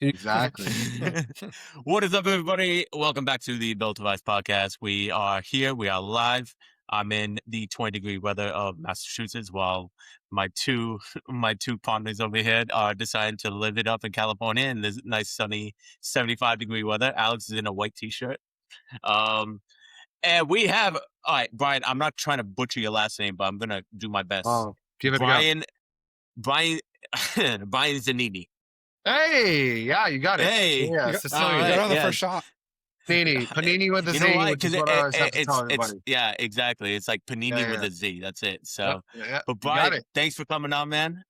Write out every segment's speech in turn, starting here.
Exactly. What is up, everybody? Welcome back to the Built Device podcast. We are here. We are live. I'm in the 20-degree weather of Massachusetts, while my two my two partners over here are deciding to live it up in California in this nice sunny 75-degree weather. Alex is in a white t-shirt. Um, and we have all right, Brian. I'm not trying to butcher your last name, but I'm gonna do my best. Oh, give it a go. Brian, Brian Zanini. Hey, yeah, you got it. Hey, Yeah, all You got Sicilian. it right, on the yeah. first shot. Panini with a You know Z, why? which Because is what I always have to tell it's everybody. yeah, exactly. It's like Yeah, panini with yeah, a Z. That's it. yeah, So, yeah. but You got Brian, it. thanks for coming on, man.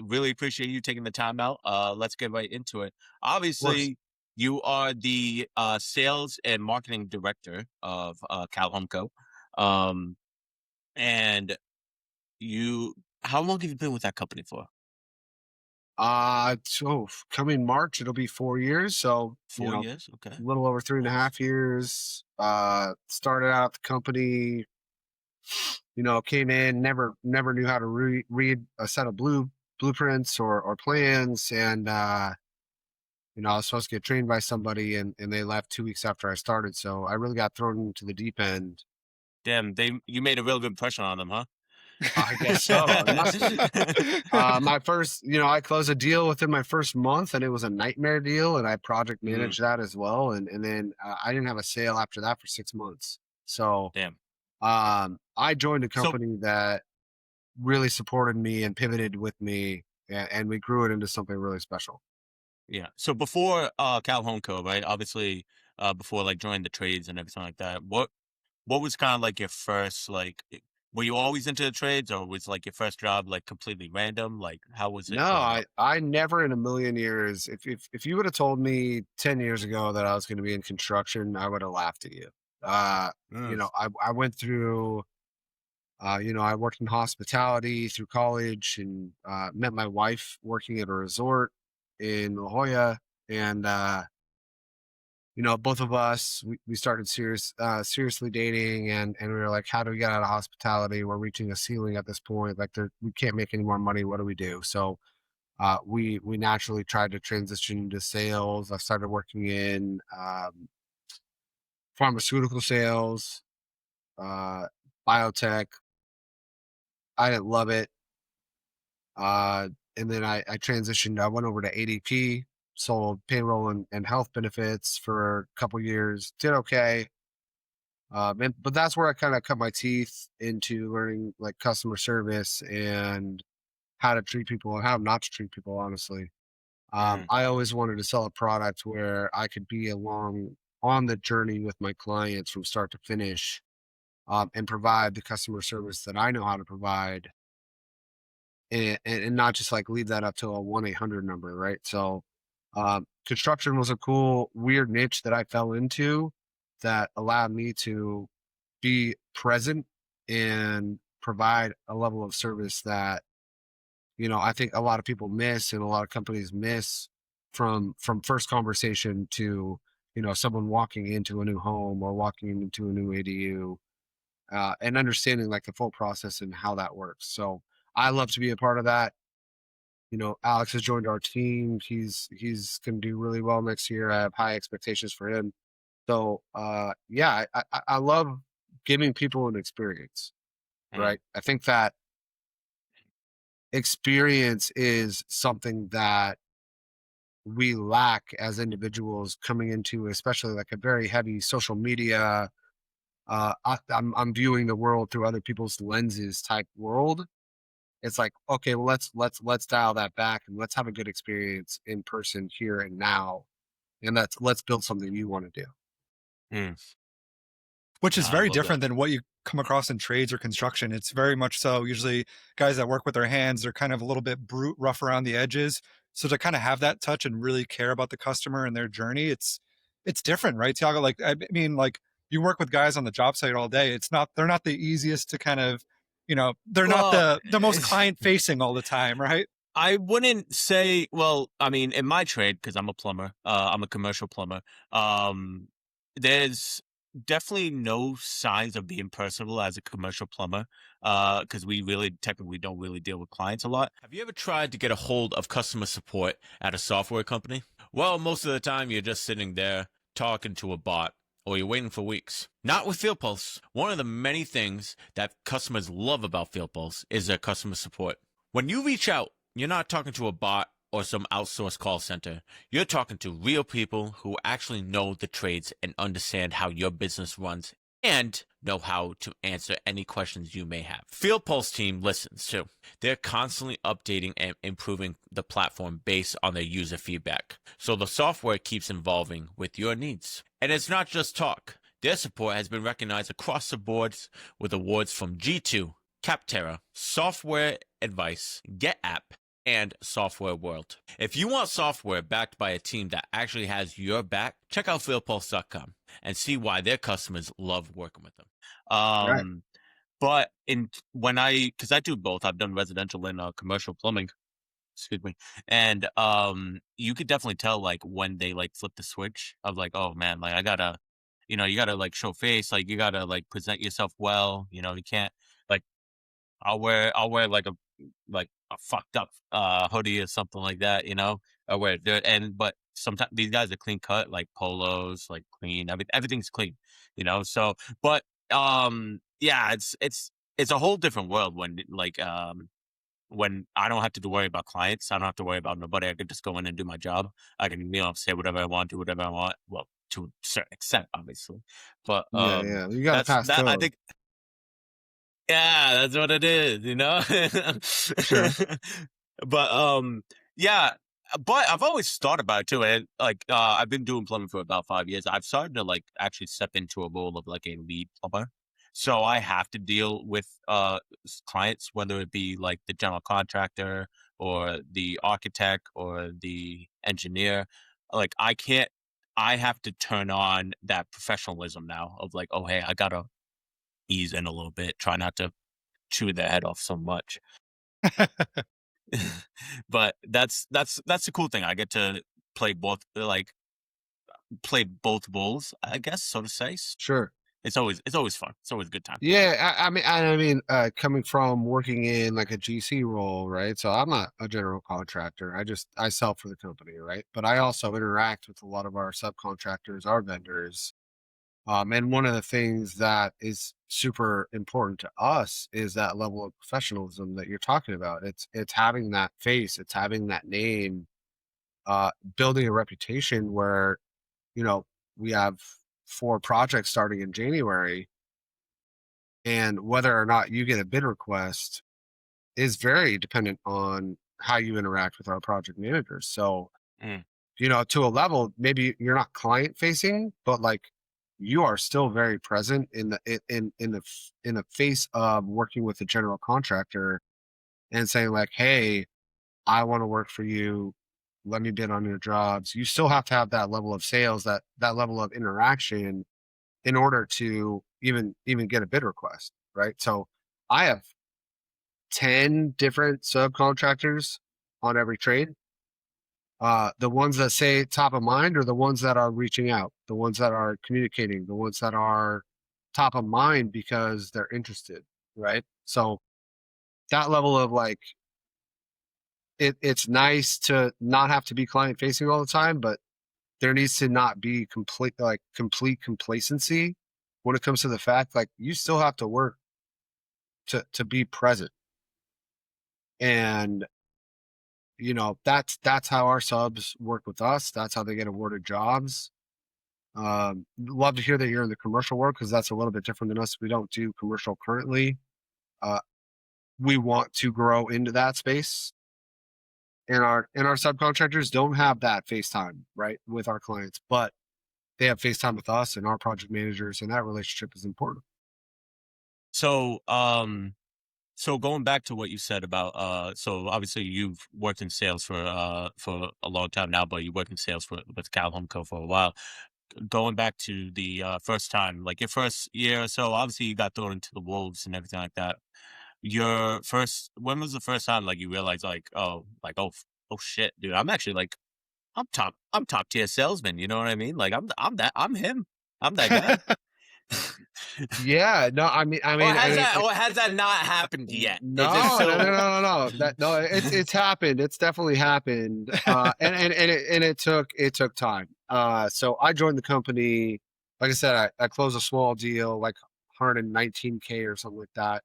Really appreciate you taking the time out. Let's get right into it. Of course. Obviously, you are the sales and marketing director of Cal Home Co. Um, and you, how long have you been with that company for? So coming March, it'll be 4 years. So, 4 years. Okay. a little over three and a Nice. half years. Started out the company, came in, never knew how to read a set of blueprints or plans. And, I was supposed to get trained by somebody and they left 2 weeks after I started. So I really got thrown into the deep end. Damn, you made a real good impression on them, huh? I guess so. It must have. My first, I closed a deal within my first month and it was a nightmare deal. And I project Mm, managed that as well. And then I didn't have a sale after that for 6 months. So damn. I joined a So company that really supported me and pivoted with me. And we grew it into something really special. yeah. So before Cal Home Co, right? Obviously, before like joining the trades and everything like that, what was kind of like your first were you always into the trades, or was like your first job like completely random? Like how was No, it growing up? I never in a million years, if you would have told me 10 years ago that I was going to be in construction, I would have laughed at you. Mm, I went through, I worked in hospitality through college and met my wife working at a resort in La Jolla. And, both of us, we started seriously dating and we were like, how do we get out of hospitality? We're reaching a ceiling at this point. Like we can't make any more money. What do we do? So, we naturally tried to transition to sales. I started working in pharmaceutical sales, uh, biotech. I didn't love it. And then I transitioned. I went over to ADP, sold payroll and health benefits for a couple years. Did okay. But that's where I kind of cut my teeth into learning like customer service and how to treat people and how not to treat people, honestly. mm, I always wanted to sell a product where I could be along on the journey with my clients from start to finish, and provide the customer service that I know how to provide, and not just like leave that up to a 1-800 number, right? So, construction was a cool, weird niche that I fell into that allowed me to be present and provide a level of service that I think a lot of people miss and a lot of companies miss from first conversation to, someone walking into a new home or walking into a new ADU, and understanding like the full process and how that works. So I love to be a part of that. Alex has joined our team. He's going to do really well next year. I have high expectations for him. So yeah, I love giving people an experience, mm. right? I think that experience is something that we lack as individuals coming into, especially like a very heavy social media. I'm viewing the world through other people's lenses type world. It's like, okay, well, let's dial that back and let's have a good experience in person here and now, and let's build something you want to do. Mm. Which is Nah, I very love that. different than what you come across in trades or construction. It's very much so usually guys that work with their hands, they're kind of a little bit brute, rough around the edges. So to kind of have that touch and really care about the customer and their journey, it's different, right, Tiago? Like I mean, like you work with guys on the job site all day. They're not the easiest to kind of, they're not Well, the most client facing all the time, right? I wouldn't say. Well, I mean, in my trade, because I'm a plumber, I'm a commercial plumber. There's definitely no signs of being personable as a commercial plumber, because we really technically don't really deal with clients a lot. Have you ever tried to get a hold of customer support at a software company? Well, most of the time you're just sitting there talking to a bot or you're waiting for weeks. Not with Field Pulse. One of the many things that customers love about Field Pulse is their customer support. When you reach out, you're not talking to a bot or some outsourced call center. You're talking to real people who actually know the trades and understand how your business runs and know how to answer any questions you may have. Field Pulse team listens too. They're constantly updating and improving the platform based on their user feedback. So the software keeps evolving with your needs. And it's not just talk. Their support has been recognized across the boards with awards from G2, Capterra, Software Advice, GetApp, and Software World. If you want software backed by a team that actually has your back, check out fieldpulse.com and see why their customers love working with them. Right. But because I do both, I've done residential and commercial plumbing. Excuse me. And you could definitely tell like when they like flip the switch of like, oh man, like I gotta, you gotta like show face, like you gotta like present yourself well. You can't like I'll wear like a fucked up hoodie or something like that. I wear it, and but sometimes these guys are clean cut, like polos, like clean. Everything's clean. So but yeah, it's a whole different world when I don't have to worry about clients. I don't have to worry about nobody. I can just go in and do my job. I can, say whatever I want, do whatever I want. Well, to a certain extent, obviously. But Yeah, yeah. You got to that's pass that I code. think yeah, that's what it is. Sure. But yeah, but I've always thought about it too. And like I've been doing plumbing for about 5 years. I've started to like actually step into a role of like a lead plumber. So I have to deal with clients, whether it be like the general contractor or the architect or the engineer. Like I have to turn on that professionalism now of like, oh hey, I gotta ease in a little bit, try not to chew their head off so much. But that's the cool thing. I get to play both roles, I guess, so to say. Sure. It's always fun. It's always a good time. Yeah, I mean, coming from working in like a GC role, right? So I'm not a general contractor. I sell for the company, right? But I also interact with a lot of our subcontractors, our vendors. And one of the things that is super important to us is that level of professionalism that you're talking about. It's having that face, it's having that name, building a reputation where, you know, we have 4 projects starting in January, and whether or not you get a bid request is very dependent on how you interact with our project managers. So, Mm. to a level, maybe you're not client facing, but like you are still very present in the face of working with a general contractor and saying like, "Hey, I want to work for you. Let me bid on your jobs." You still have to have that level of sales, that level of interaction in order to even get a bid request, right? So I have 10 different subcontractors on every trade. The ones that say top of mind are the ones that are reaching out, the ones that are communicating, the ones that are top of mind because they're interested, right? So that level of like it's nice to not have to be client facing all the time, but there needs to not be complete complacency when it comes to the fact like you still have to work to be present. And that's how our subs work with us. That's how they get awarded jobs. Love to hear that you're in the commercial world because that's a little bit different than us. We don't do commercial currently. Uh, we want to grow into that space, and our subcontractors don't have that FaceTime right with our clients, but they have FaceTime with us and our project managers, and that relationship is important. So so going back to what you said about so obviously you've worked in sales for a long time now, but you worked in sales with Cal Home Co for a while. Going back to the first time, like your first year or so, obviously you got thrown into the wolves and everything like that. When was the first time like you realized oh shit, dude, I'm actually like I'm top tier salesman. You know what I mean? Like I'm him. I'm that guy. Yeah, no, and Or has that not happened yet? Is it no, no, no, no, still? no, no. No, it's happened. It's definitely happened. And it took time. So I joined the company. Like I said, I closed a small deal, like 119K or something like that.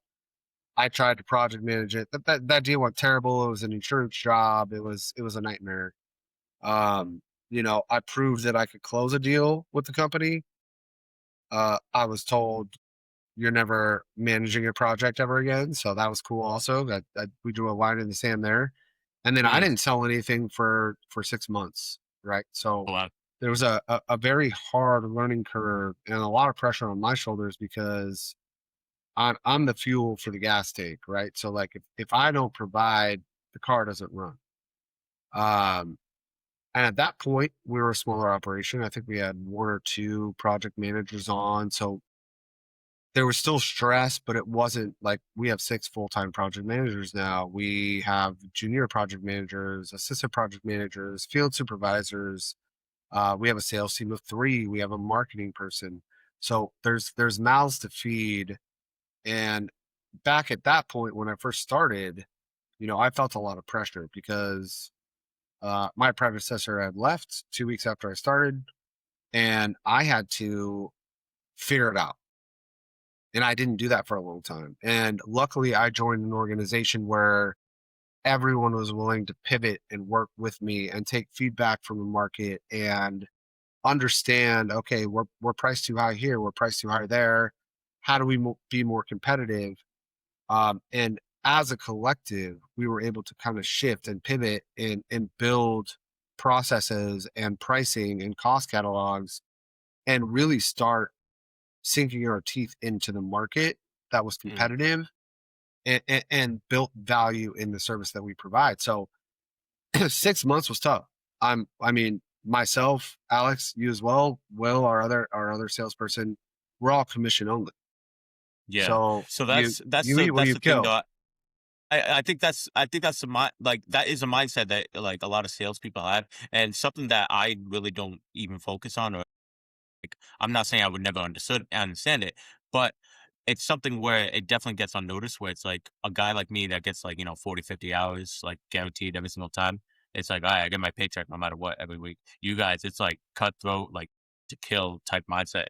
I tried to project manage it. That deal went terrible. It was an insurance job. It was a nightmare. Um, I proved that I could close a deal with the company. I was told you're never managing a project ever again. So that was cool also that we drew a line in the sand there. And then I Mm, didn't sell anything for 6 months. Right. So wow. there was a very hard learning curve and a lot of pressure on my shoulders because I'm the fuel for the gas tank, right? So like if I don't provide, the car doesn't run. Um and at that point, we were a smaller operation. I think we had one or two project managers on. So there was still stress, but it wasn't like we have 6 full-time project managers now. We have junior project managers, assistant project managers, field supervisors. We have a sales team of 3. We have a marketing person. So there's mouths to feed. And back at that point when I first started, I felt a lot of pressure because my predecessor had left 2 weeks after I started, and I had to figure it out. And I didn't do that for a long time. And luckily, I joined an organization where everyone was willing to pivot and work with me and take feedback from the market and understand, okay, we're priced too high here, we're priced too high there. How do we be more competitive? And as a collective, we were able to kind of shift and pivot and build processes and pricing and cost catalogs and really start sinking our teeth into the market that was Mm, competitive and built value in the service that we provide. So 6 months was tough. Myself, Alex, you as well, Will, our other salesperson, we're all commission only. yeah. So So you that's you the eat what you thing kill. though. I think that's the like that is a mindset that like a lot of salespeople have, and something that I really don't even focus on. Or like, I'm not saying I would never understand it, but it's something where it definitely gets unnoticed. Where it's like a guy like me that gets like 40, 50 hours like guaranteed every single time. It's like, all right, I get my paycheck no matter what every week. You guys, it's like cutthroat, like to kill type mindset.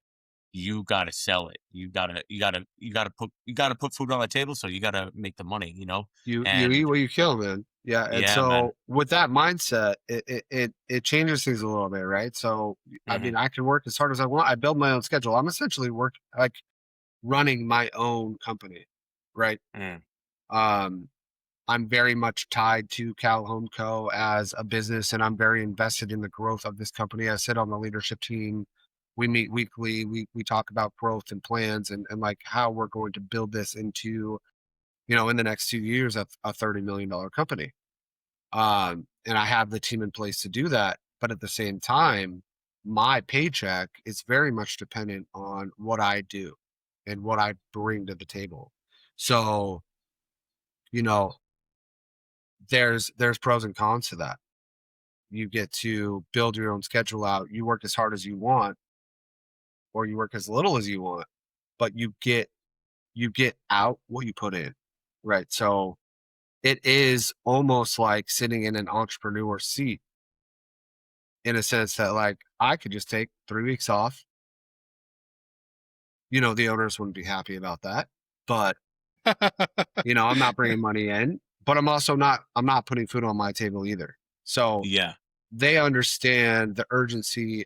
You gotta sell it. You gotta put food on the table. So you gotta make the money. You eat And what you kill, man. Yeah, and yeah, man. so with that mindset, it changes things a little bit, right? So Hmm. I can work as hard as I want. I build my own schedule. I'm essentially running my own company, right? Mm, Um, I'm very much tied to Cal Home Co. as a business, and I'm very invested in the growth of this company. I sit on the leadership team. We meet weekly. We talk about growth and plans and like how we're going to build this into, in the next 2 years, a $30 million company. And I have the team in place to do that. But at the same time, my paycheck is very much dependent on what I do and what I bring to the table. So, you know, there's pros and cons to that. You get to build your own schedule out. You work as hard as you want, or you work as little as you want, but you get out what you put in. Right. So it is almost like sitting in an entrepreneur seat in a sense that like I could just take 3 weeks off. The owners wouldn't be happy about that. But, I'm not bringing money in, but I'm not putting food on my table either. So yeah. they understand the urgency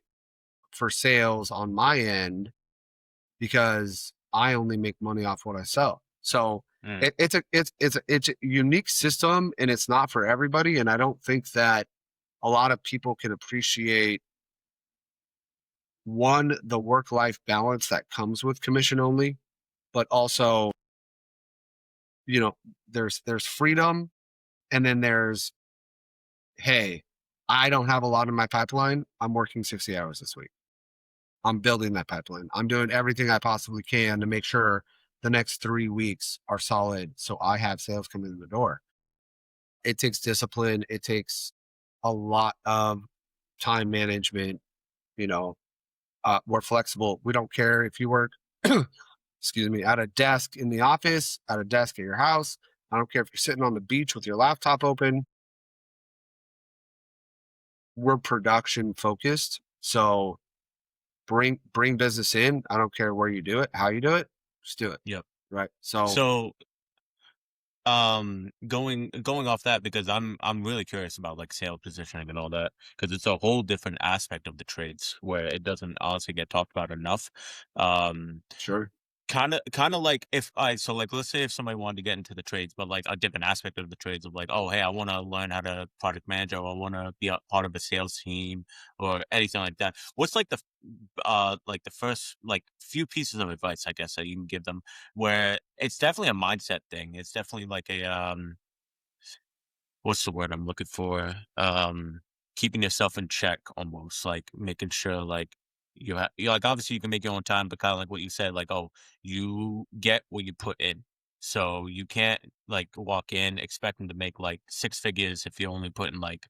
for sales on my end because I only make money off what I sell. So Mm, it's a unique system and it's not for everybody. And I don't think that a lot of people can appreciate one, the work life balance that comes with commission only, but also, you know, there's freedom and then there's, hey, I don't have a lot in my pipeline. I'm working 60 hours this week. I'm building that pipeline. I'm doing everything I possibly can to make sure the next 3 weeks are solid. So I have sales coming in the door. It takes discipline. It takes a lot of time management. You know, we're flexible. We don't care if you work excuse me, at a desk in the office, at a desk at your house. I don't care if you're sitting on the beach with your laptop open. We're production focused. So bring business in. I don't care where you do it, how you do it, just do it. Yep. Right. So So going off that, because I'm really curious about like sales positioning and all that, because it's a whole different aspect of the trades where it doesn't honestly get talked about enough. um sure. kind of like, if I so like, let's say if somebody wanted to get into the trades, but like a different aspect of the trades of like, oh hey, I want to learn how to project manage, or I want to be a part of a sales team or anything like that. What's like the first like few pieces of advice, I guess, that you can give them, where it's definitely a mindset thing. It's definitely like a what's the word I'm looking for? Keeping yourself in check, almost like making sure like you like, obviously you can make your own time, but kind of like what you said, like, oh, you get what you put in. So you can't like walk in expecting to make like six figures if you only put in like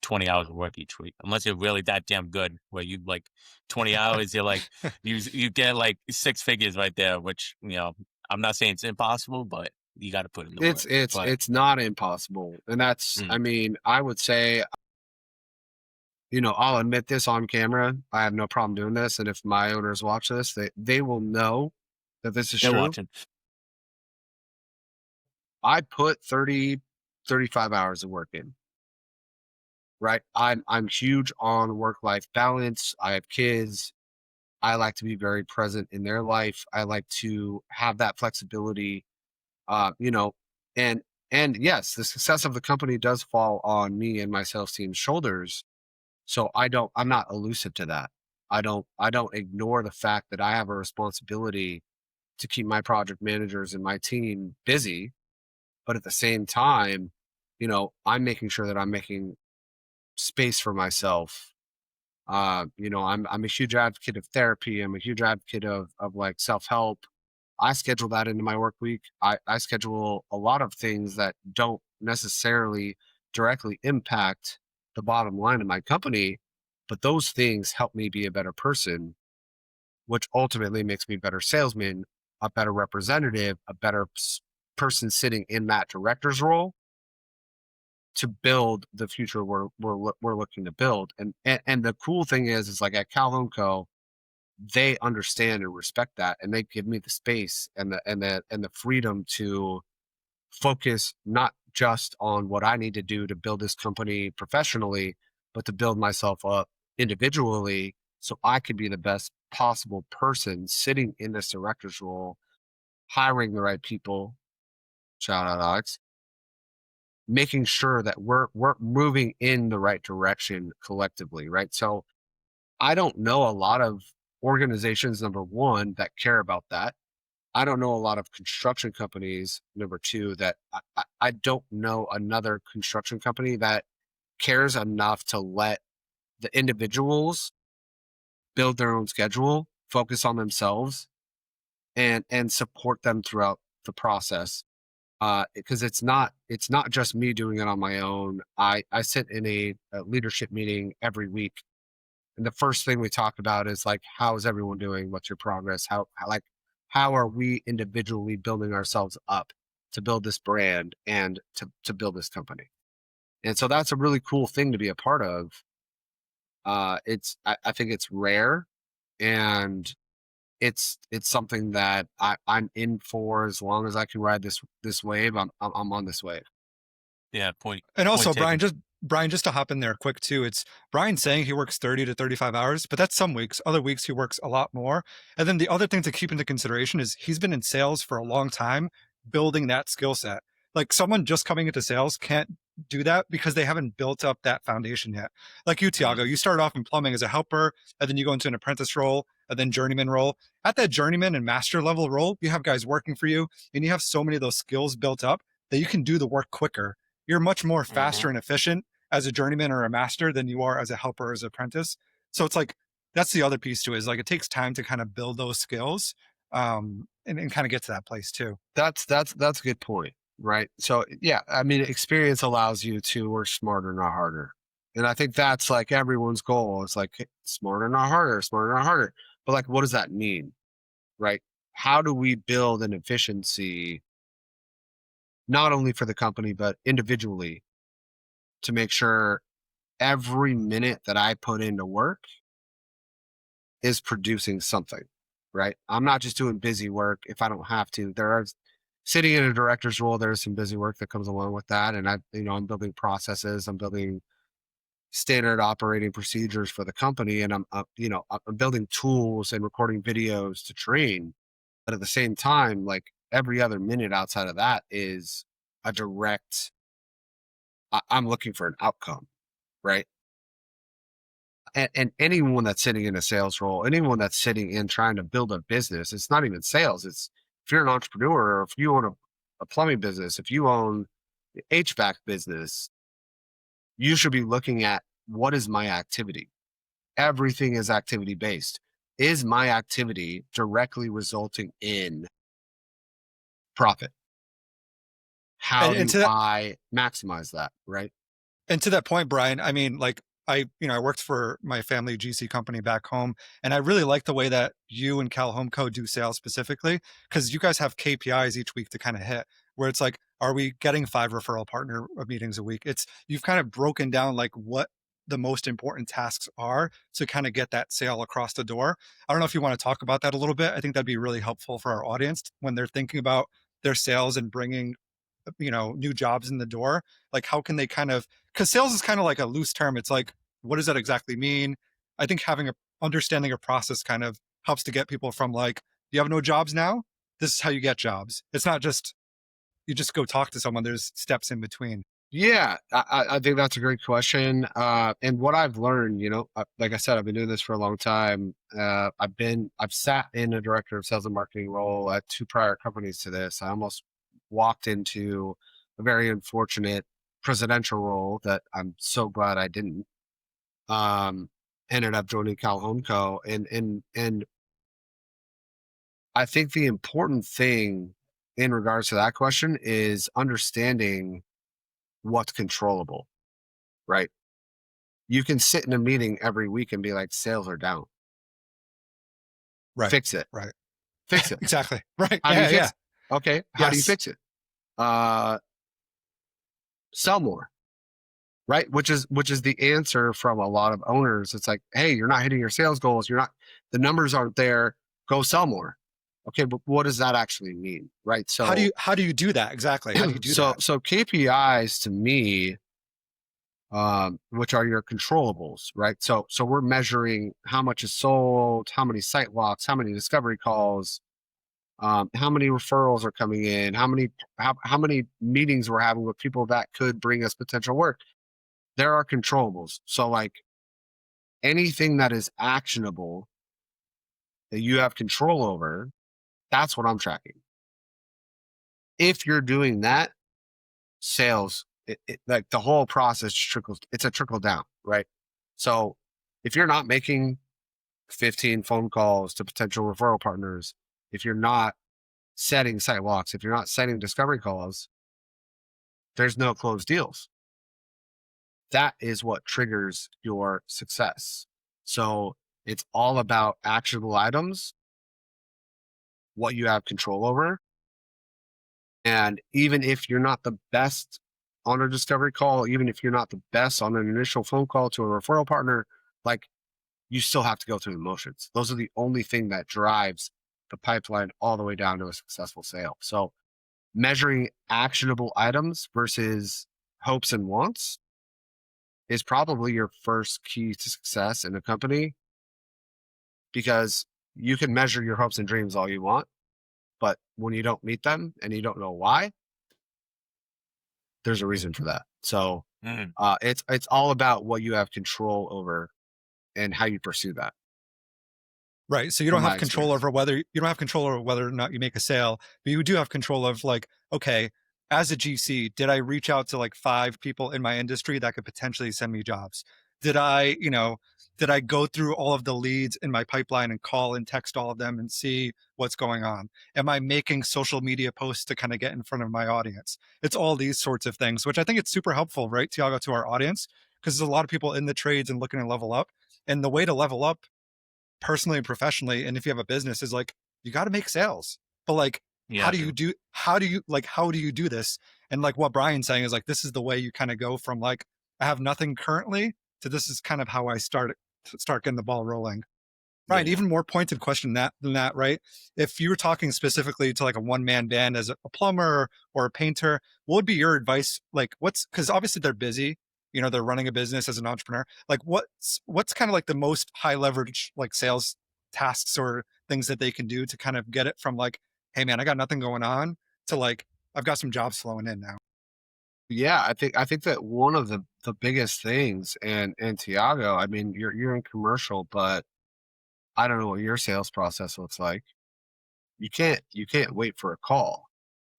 20 hours of work each week, unless you're really that damn good where you like 20 hours, you're like, you get like six figures right there, which, I'm not saying it's impossible, but you got to put in the It's work. it's But it's not impossible. And that's, mm, I mean, I would say, I'll admit this on camera. I have no problem doing this. And if my owners watch this, they will know that this is they're true. watching. I put 30, 35 hours of work in, right? I'm huge on work-life balance. I have kids. I like to be very present in their life. I like to have that flexibility, uh, you know, and and yes, the success of the company does fall on me and my sales team's shoulders. So I'm not elusive to that. I don't ignore the fact that I have a responsibility to keep my project managers and my team busy, but at the same time, I'm making sure that I'm making space for myself. I'm a huge advocate of therapy. I'm a huge advocate of like self-help. I schedule that into my work week. I schedule a lot of things that don't necessarily directly impact the bottom line of my company, but those things help me be a better person, which ultimately makes me a better salesman, a better representative, a better person sitting in that director's role to build the future we're looking to build. And the cool thing is like at Calhoun Co, they understand and respect that, and they give me the space and the freedom to focus not just on what I need to do to build this company professionally, but to build myself up individually so I could be the best possible person sitting in this director's role, hiring the right people. Shout out Alex, making sure that we're moving in the right direction collectively, right? So I don't know a lot of organizations, number one, that care about that. I don't know a lot of construction companies, number two, that I don't know another construction company that cares enough to let the individuals build their own schedule, focus on themselves, and support them throughout the process. Because it's not just me doing it on my own. I sit in a leadership meeting every week, and the first thing we talk about is like, how is everyone doing? What's your progress? How are we individually building ourselves up to build this brand and to build this company? And so that's a really cool thing to be a part of. I think it's rare, and it's something that I'm in for as long as I can ride this wave. I'm on this wave. Yeah, point And point also, taken. Brian, just to hop in there quick too, it's Brian saying he works 30 to 35 hours, but that's some weeks. Other weeks he works a lot more. And then the other thing to keep into consideration is he's been in sales for a long time, building that skill set. Like someone just coming into sales can't do that because they haven't built up that foundation yet. Like you, Mm, Tiago, you started off in plumbing as a helper, and then you go into an apprentice role, and then journeyman role. At that journeyman and master level role, you have guys working for you, and you have so many of those skills built up that you can do the work quicker. You're much more faster mhm. and efficient as a journeyman or a master than you are as a helper or as an apprentice. So it's like that's the other piece to it, is like it takes time to kind of build those skills, and kind of get to that place too. That's a good point, right? So yeah, I mean, experience allows you to work smarter, not harder. And I think that's like everyone's goal. It's like, "Hey, smarter, not harder, smarter, not harder." But like, what does that mean? right? How do we build an efficiency, not only for the company, but individually, to make sure every minute that I put into work is producing something, right? I'm not just doing busy work if I don't have to. There are sitting in a director's role, there's some busy work that comes along with that. And I'm building processes, I'm building standard operating procedures for the company, and I'm building tools and recording videos to train. But at the same time, like every other minute outside of that is a direct, I'm looking for an outcome, right? And anyone that's sitting in a sales role, anyone that's sitting in trying to build a business, it's not even sales. It's if you're an entrepreneur or if you own a plumbing business, if you own the HVAC business, you should be looking at what is my activity? Everything is activity based. Is my activity directly resulting in profit? How And do to that I maximize that? Right. And to that point, Brian, I mean, like I worked for my family GC company back home, and I really like the way that you and Cal Homeco do sales specifically, because you guys have KPIs each week to kind of hit, where it's like, are we getting 5 referral partner meetings a week? It's you've kind of broken down like what the most important tasks are to kind of get that sale across the door. I don't know if you want to talk about that a little bit. I think that'd be really helpful for our audience when they're thinking about their sales and bringing new jobs in the door. Like how can they kind of, because sales is kind of like a loose term. It's like, what does that exactly mean? I think having a understanding a process kind of helps to get people from like, you have no jobs now, this is how you get jobs. It's not just you just go talk to someone, there's steps in between. Yeah, I think that's a great question. And what I've learned, like I said, I've been doing this for a long time. I've sat in a director of sales and marketing role at two prior companies to this. I almost walked into a very unfortunate presidential role that I'm so glad I didn't. Um, Ended up joining Cal Homeco, and I think the important thing in regards to that question is understanding what's controllable, right? You can sit in a meeting every week and be like, sales are down. Right. Fix it. Right. Fix it. Exactly. Right. How do you Yeah. Yeah. fix it? Okay. How do you Yes. fix it? Uh, Sell more. Right. Which is the answer from a lot of owners. It's like, hey, you're not hitting your sales goals. The numbers aren't there. Go sell more. Okay. But what does that actually mean? Right. So, How do you do that? Exactly. How do you do that? so KPIs to me, which are your controllables, right? So we're measuring how much is sold, how many site walks, how many discovery calls, how many referrals are coming in, how many meetings we're having with people that could bring us potential work. There are controllables. So like anything that is actionable that you have control over, that's what I'm tracking. If you're doing that, sales, like the whole process trickles, it's a trickle down, right? So if you're not making 15 phone calls to potential referral partners, if you're not setting site walks, if you're not setting discovery calls, there's no closed deals. That is what triggers your success. So it's all about actionable items, what you have control over. And even if you're not the best on a discovery call, even if you're not the best on an initial phone call to a referral partner, like you still have to go through the motions. Those are the only thing that drives the pipeline all the way down to a successful sale. So measuring actionable items versus hopes and wants is probably your first key to success in a company, because you can measure your hopes and dreams all you want, but when you don't meet them and you don't know why, there's a reason for that. So Mm. it's all about what you have control over and how you pursue that. Right. So you From don't my have control experience. over whether or not you make a sale, but you do have control of like, okay, as a GC, did I reach out to like 5 people in my industry that could potentially send me jobs? Did did I go through all of the leads in my pipeline and call and text all of them and see what's going on? Am I making social media posts to kind of get in front of my audience? It's all these sorts of things, which I think it's super helpful, right, Tiago, to our audience, because there's a lot of people in the trades and looking to level up. And the way to level up personally and professionally, and if you have a business, is like you got to make sales. But like, You have to. how do you do this? And like what Brian's saying is like, this is the way you kind of go from like, I have nothing currently to this is kind of how I start getting the ball rolling. Right. Yeah. Even more pointed question than that, right? If you were talking specifically to like a one-man band as a plumber or a painter, what would be your advice? Like because obviously they're busy, they're running a business as an entrepreneur. Like what's kind of like the most high leverage like sales tasks or things that they can do to kind of get it from like, hey man, I got nothing going on to like, I've got some jobs flowing in now. Yeah, I think that one of the biggest things, and Tiago, I mean, you're in commercial, but I don't know what your sales process looks like. You can't wait for a call.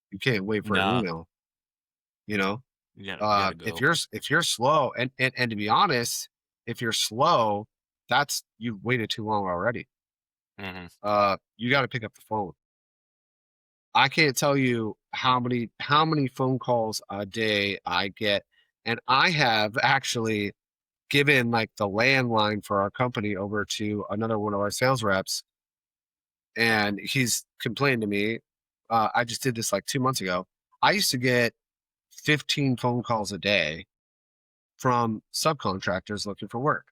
You can't wait for an Nah. email, you know? You gotta If go. you're slow, and to be honest, if you're slow, that's you've waited too long already. Hmm. You got to pick up the phone. I can't tell you how many phone calls a day I get, and I have actually given like the landline for our company over to another one of our sales reps, and he's complained to me. I just did this like 2 months ago. I used to get 15 phone calls a day from subcontractors looking for work.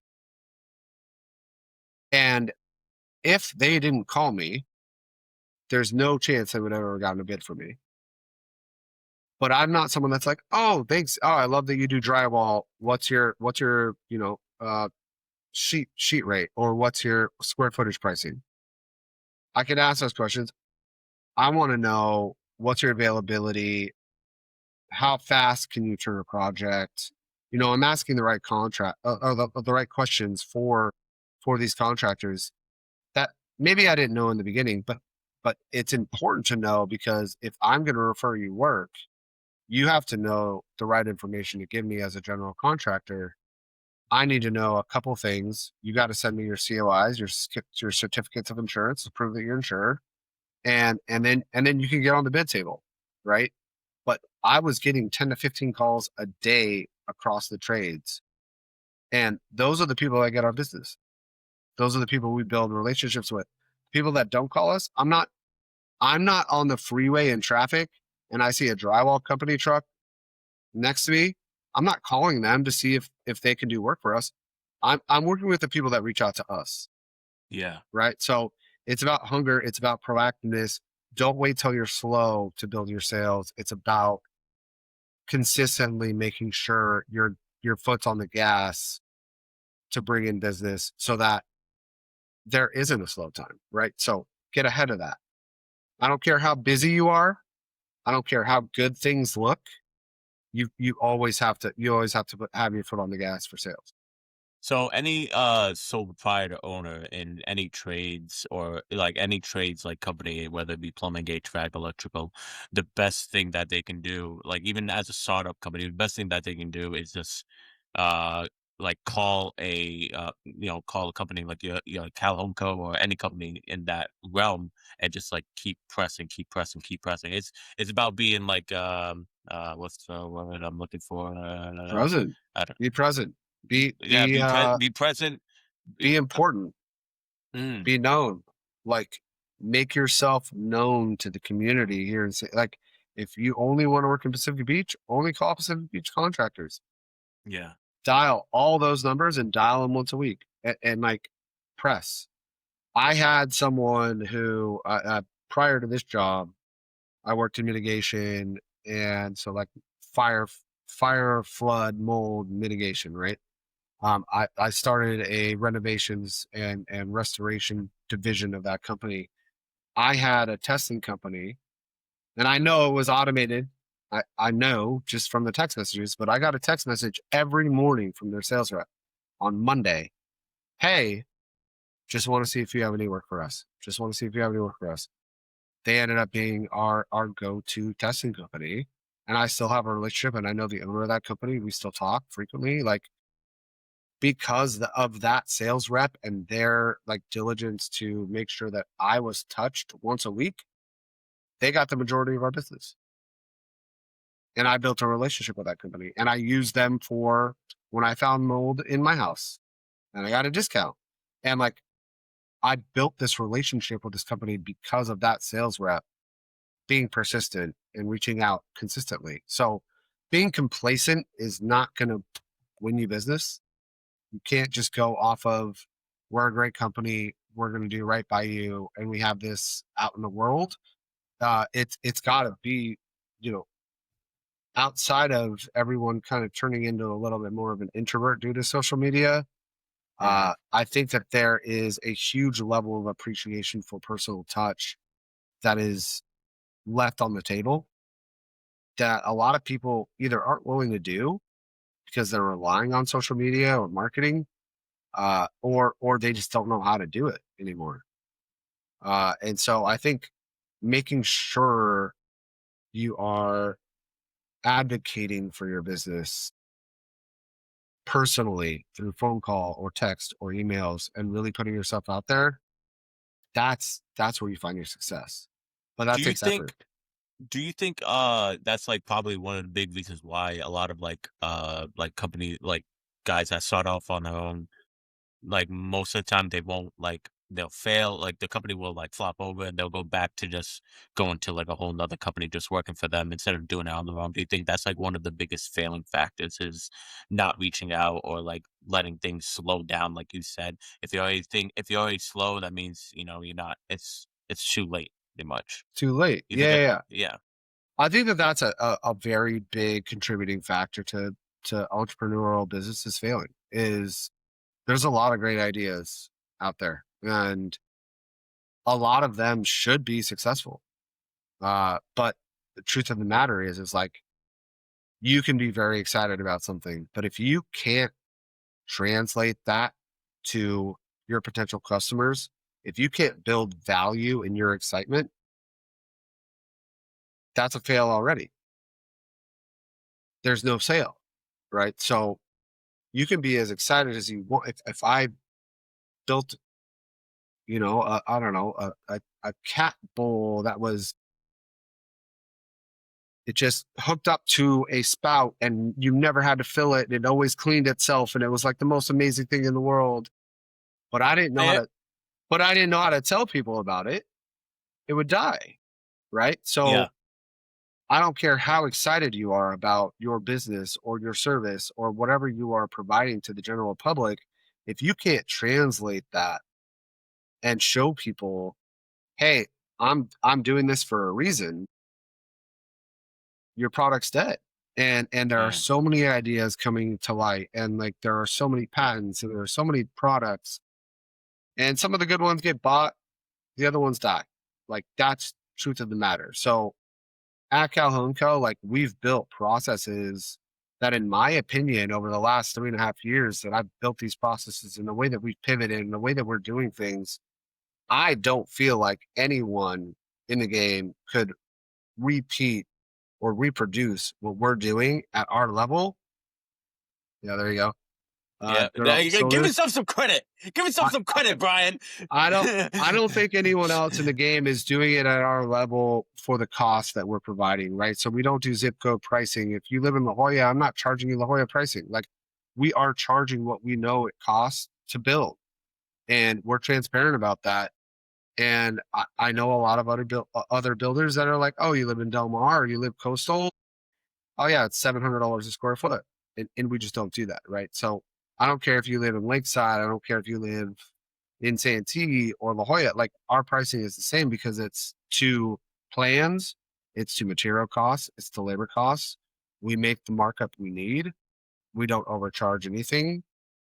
And if they didn't call me, there's no chance they would have ever gotten a bid from me. But I'm not someone that's like, oh, thanks. Oh, I love that you do drywall. What's your sheet rate, or what's your square footage pricing? I could ask those questions. I want to know what's your availability, how fast can you turn a project? I'm asking the right contract or the right questions for these contractors that maybe I didn't know in the beginning, but it's important to know, because if I'm going to refer you work, you have to know the right information to give me as a general contractor. I need to know a couple things. You got to send me your COIs, your certificates of insurance to prove that you're insured, and then you can get on the bid table, right? But I was getting 10 to 15 calls a day across the trades, and those are the people that get our business. Those are the people we build relationships with. People that don't call us, I'm not on the freeway in traffic and I see a drywall company truck next to me. I'm not calling them to see if they can do work for us. I'm working with the people that reach out to us, Yeah. right? So it's about hunger, it's about proactiveness. Don't wait till you're slow to build your sales. It's about consistently making sure your foot's on the gas to bring in business, so that there isn't a slow time, right? So get ahead of that. I don't care how busy you are. I don't care how good things look. You always have to have your foot on the gas for sales. So any sole proprietor owner in any trades, or like any trades like company, whether it be plumbing, HVAC, electrical, the best thing that they can do, like even as a startup company, the best thing that they can do is just uh like call a company like your Cal Home Co. or any company in that realm, and just like keep pressing, keep pressing, keep pressing. It's about being like what's the word I'm looking for? Present. I don't, Be present. Be yeah, be uh be present. be Uh, important. mm, Be known. Like, make yourself known to the community here, and say, like, if you only want to work in Pacific Beach, only call Pacific Beach contractors. yeah. Dial all those numbers and dial them once a week, and like, press. I had someone who, prior to this job, I worked in mitigation, and so like fire, flood, mold mitigation, right? I started a renovations and restoration division of that company. I had a testing company, and I know it was automated. I know just from the text messages, but I got a text message every morning from their sales rep on Monday. Hey, just want to see if you have any work for us. Just want to see if you have any work for us. They ended up being our go-to testing company, and I still have a relationship, and I know the owner of that company. We still talk frequently, like, because of that sales rep and their like diligence to make sure that I was touched once a week. They got the majority of our business, and I built a relationship with that company, and I used them for when I found mold in my house, and I got a discount. And like, I built this relationship with this company because of that sales rep being persistent and reaching out consistently. So being complacent is not going to win you business. You can't just go off of, we're a great company, we're going to do right by you, and we have this out in the world. It's got to be, you know, outside of everyone kind of turning into a little bit more of an introvert due to social media. Mhm. I think that there is a huge level of appreciation for personal touch that is left on the table that a lot of people either aren't willing to do because they're relying on social media or marketing, or they just don't know how to do it anymore. And so I think making sure you are advocating for your business personally through phone call or text or emails and really putting yourself out there, that's where you find your success. But that Do you takes effort. think do you think that's like probably one of the big reasons why a lot of like company like guys that start off on their own, like most of the time they won't like they'll fail, like the company will like flop over and they'll go back to just going to like a whole nother company just working for them instead of doing it on their own. Do you think that's like one of the biggest failing factors is not reaching out or like letting things slow down, like you said? If you're already slow, that means, you know, you're not it's too late pretty much. Too late. You Yeah, think yeah, it yeah. yeah. I think that that's a very big contributing factor to entrepreneurial businesses failing is there's a lot of great ideas out there and a lot of them should be successful. But the truth of the matter is like you can be very excited about something, but if you can't translate that to your potential customers, if you can't build value in your excitement, that's a fail already. There's no sale, right? So you can be as excited as you want. If I built, I don't know, a cat bowl that was it just hooked up to a spout and you never had to fill it. It always cleaned itself and it was like the most amazing thing in the world. But I didn't know how Fair. to but I didn't know how to tell people about it. It would die, right? Yeah. So I don't care how excited you are about your business or your service or whatever you are providing to the general public, if you can't translate that and show people, "Hey, I'm doing this for a reason," your product's dead. And there are Yeah. so many ideas coming to light and like there are so many patents and there are so many products and some of the good ones get bought, the other ones die. Like that's truth of the matter. So at Calhoun Co, like we've built processes that, in my opinion, over the last 3.5 years that I've built these processes and the way that we've pivoted and the way that we're doing things, I don't feel like anyone in the game could repeat or reproduce what we're doing at our level. Yeah, there you go. Yeah. Turn off the Give cylinders. yourself some credit. Give yourself I, some credit, Brian. I don't I don't think anyone else in the game is doing it at our level for the cost that we're providing, right? So we don't do zip code pricing. If you live in La Jolla, I'm not charging you La Jolla pricing. Like we are charging what we know it costs to build. And we're transparent about that. And I know a lot of other builders that are like, oh, you live in Del Mar or you live coastal. Oh yeah, it's $700 a square foot. And we just don't do that, right? So I don't care if you live in Lakeside, I don't care if you live in Santee or La Jolla, like our pricing is the same because it's to plans, it's to material costs, it's to labor costs. We make the markup we need. We don't overcharge anything.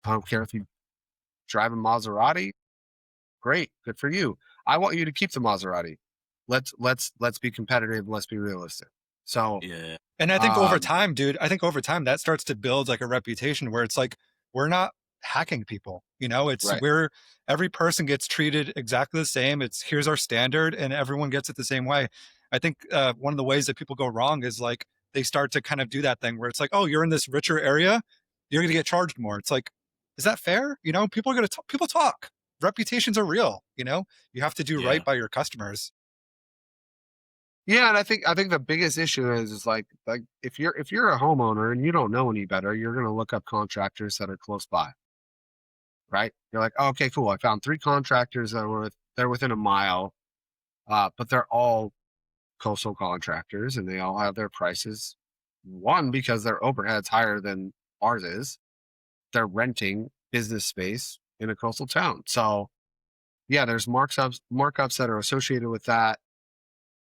I don't care if you drive a Maserati. Great, good for you. I want you to keep the Maserati. Let's be competitive. Let's be realistic. So, Yeah. And I think over um, time, dude, I think over time that starts to build like a reputation where it's like we're not hacking people. It's right. where every person gets treated exactly the same. It's here's our standard, and everyone gets it the same way. I think one of the ways that people go wrong is like they start to kind of do that thing where it's like, oh, you're in this richer area, you're going to get charged more. It's like, is that fair? People are going to people talk. Reputations are real. You have to do right Yeah. by your customers. Yeah, and I think the biggest issue is like if you're a homeowner and you don't know any better, you're gonna look up contractors that are close by. right? You're like, oh, okay, cool. I found 3 contractors that were they're within a mile, but they're all coastal contractors and they all have their prices. One, because their overhead's higher than ours is. They're renting business space in a coastal town. So yeah, there's markups that are associated with that,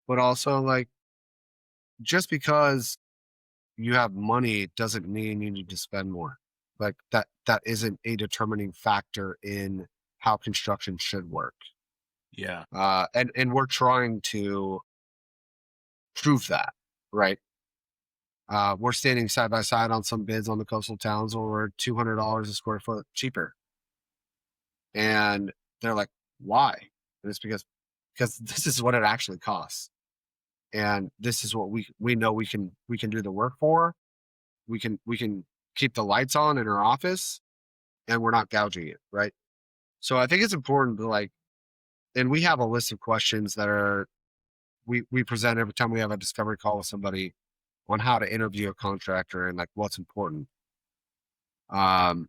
but also like just because you have money doesn't mean you need to spend more. Like that isn't a determining factor in how construction should work. Yeah. And we're trying to prove that, right? We're standing side by side on some bids on the coastal towns where we're $200 a square foot cheaper, and they're like, "Why?" And it's because this is what it actually costs, and this is what we know we can do the work for. We can keep the lights on in our office, and we're not gouging it, right? So I think it's important to like, and we have a list of questions that are we present every time we have a discovery call with somebody on how to interview a contractor and like what's important. Um,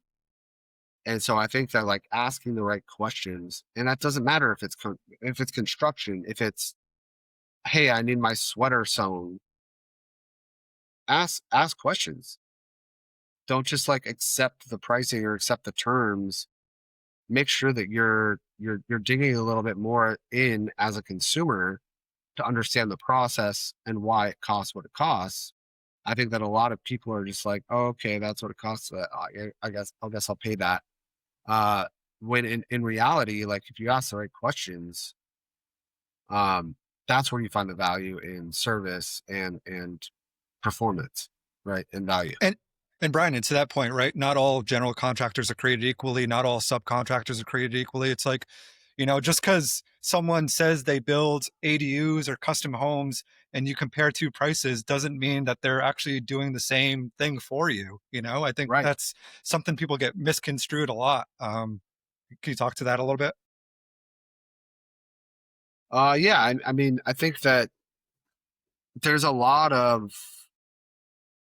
and so I think that like asking the right questions, and that doesn't matter if if it's construction, if it's hey, I need my sweater sewn. Ask questions. Don't just like accept the pricing or accept the terms. Make sure that you're digging a little bit more in as a consumer to understand the process and why it costs what it costs. I think that a lot of people are just like, oh, okay, that's what it costs. I guess I'll pay that. Uh, when in reality, like if you ask the right questions, um, that's where you find the value in service and performance, right? And value. And and Brian, and to that point, right? Not all general contractors are created equally. Not all subcontractors are created equally. It's like, just because someone says they build ADUs or custom homes and you compare two prices doesn't mean that they're actually doing the same thing for you. I think Right. that's something people get misconstrued a lot. Can you talk to that a little bit? Yeah. I mean, I think that there's a lot of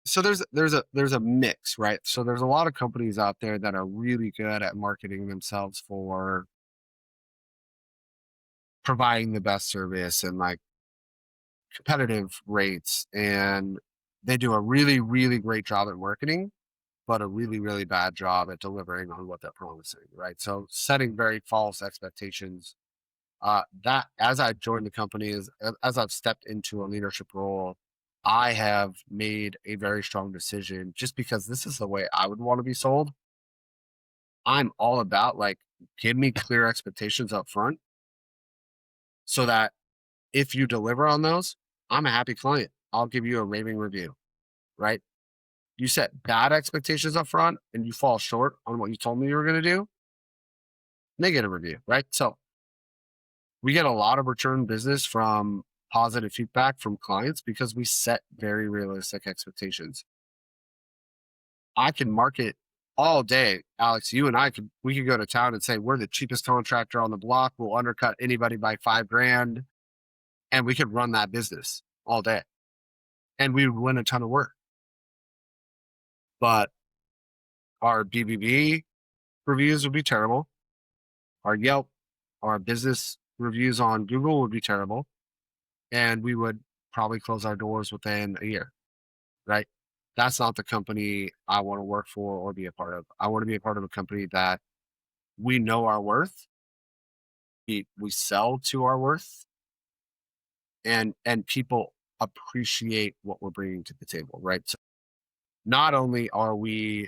so there's a mix, right? So there's a lot of companies out there that are really good at marketing themselves for providing the best service and like competitive rates, and they do a really really great job at marketing, but a really really bad job at delivering on what they're promising, right? So setting very false expectations. That as I joined the company, as I've stepped into a leadership role, I have made a very strong decision just because this is the way I would want to be sold. I'm all about like, give me clear expectations up front so that if you deliver on those, I'm a happy client. I'll give you a raving review, right? You set bad expectations up front and you fall short on what you told me you were going to do, negative review, right? So we get a lot of return business from positive feedback from clients because we set very realistic expectations. I can market all day, Alex. You and we could go to town and say we're the cheapest contractor on the block. We'll undercut anybody by 5 grand, and we could run that business all day, and we would win a ton of work. But our BBB reviews would be terrible. Our Yelp, our business reviews on Google would be terrible, and we would probably close our doors within a year, right? That's not the company I want to work for or be a part of. I want to be a part of a company that we know our worth, we sell to our worth, and people appreciate what we're bringing to the table, right? So not only are we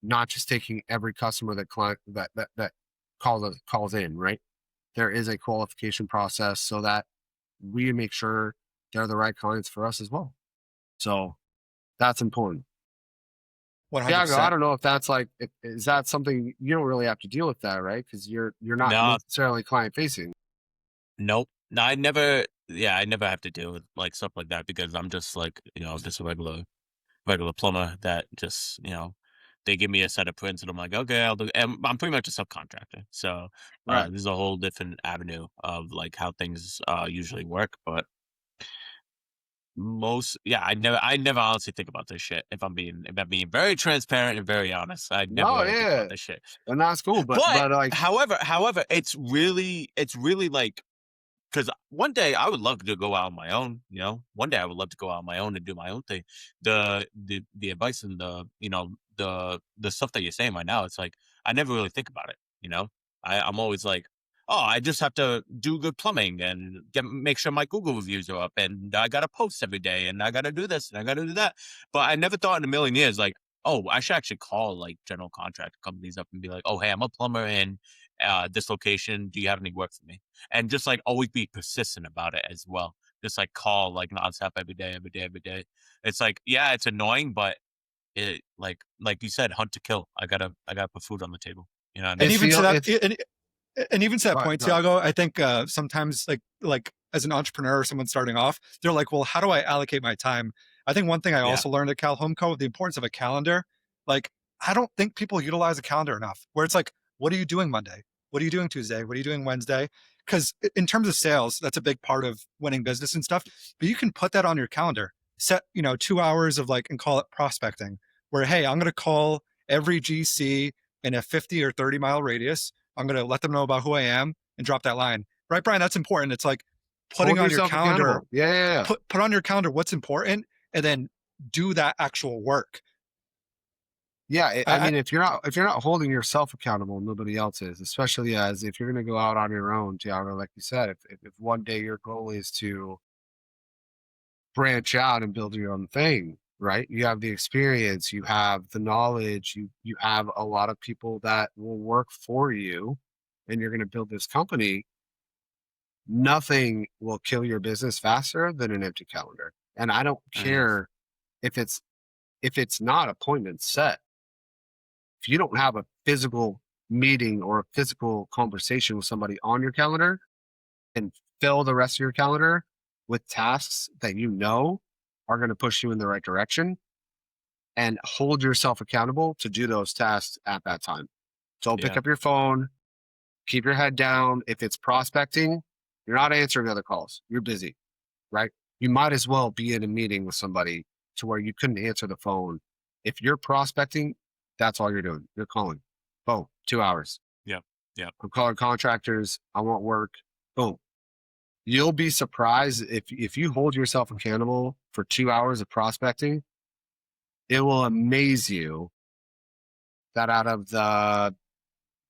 not just taking every customer that client that calls in, right? There is a qualification process so that we make sure they're the right clients for us as well. So that's important. Tiago, I 100%. don't know if that's like, is that something you don't really have to deal with that, right? Because you're not No, necessarily client facing. nope. No, I never. Yeah, I never have to deal with like stuff like that because I'm just like just a regular plumber that just they give me a set of prints and I'm like, okay, I'll do. And I'm pretty much a subcontractor, so Right. this is a whole different avenue of like how things usually work. But I never honestly think about this shit. If I'm being very transparent and very honest, I No, never think about yeah, this shit. and that's cool. But But like, however, it's really like, because one day I would love to go out on my own. One day I would love to go out on my own and do my own thing. The advice and the stuff that you're saying right now, it's like I never really think about it. I'm always like, oh, I just have to do good plumbing and make sure my Google reviews are up, and I got to post every day, and I got to do this and I got to do that. But I never thought in a million years like, oh, I should actually call like general contractor companies up and be like, oh, hey, I'm a plumber in this location. Do you have any work for me? And just like always be persistent about it as well. Just like call like nonstop every day, every day, every day. It's like, yeah, it's annoying, but it like you said, hunt to kill. I gotta put food on the table. You know what I And mean? it's even to the that, it's and even to that go ahead, point, go ahead. Tiago, I think sometimes like as an entrepreneur or someone starting off, they're like, well, how do I allocate my time? I think one thing I Yeah. also learned at Cal Home Co, the importance of a calendar. Like, I don't think people utilize a calendar enough. Where it's like, what are you doing Monday? What are you doing Tuesday? What are you doing Wednesday? Because in terms of sales, that's a big part of winning business and stuff. But you can put that on your calendar. Set 2 hours of like and call it prospecting. Where hey, I'm going to call every GC in a 50 or 30-mile radius. I'm going to let them know about who I am and drop that line. Right, Brian? That's important. It's like putting Hold on your yourself calendar, accountable. Yeah, yeah, yeah. put on your calendar what's important and then do that actual work. Yeah, I I mean, if you're not holding yourself accountable, nobody else is. Especially as if you're going to go out on your own, Tiago, like you said, if one day your goal is to branch out and build your own thing, right? You have the experience, you have the knowledge, you have a lot of people that will work for you, and you're going to build this company. Nothing will kill your business faster than an empty calendar. And I don't Mhm. care if it's not appointment set. If you don't have a physical meeting or a physical conversation with somebody on your calendar and fill the rest of your calendar with tasks that you know are going to push you in the right direction, and hold yourself accountable to do those tasks at that time. Don't pick Yeah. up your phone, keep your head down. If it's prospecting, you're not answering other calls. You're busy, right? You might as well be in a meeting with somebody to where you couldn't answer the phone. If you're prospecting, that's all you're doing. You're calling. Boom, 2 hours. Yep. Yep. I'm calling contractors. I want work. Boom. You'll be surprised if you hold yourself accountable for 2 hours of prospecting. It will amaze you that out of the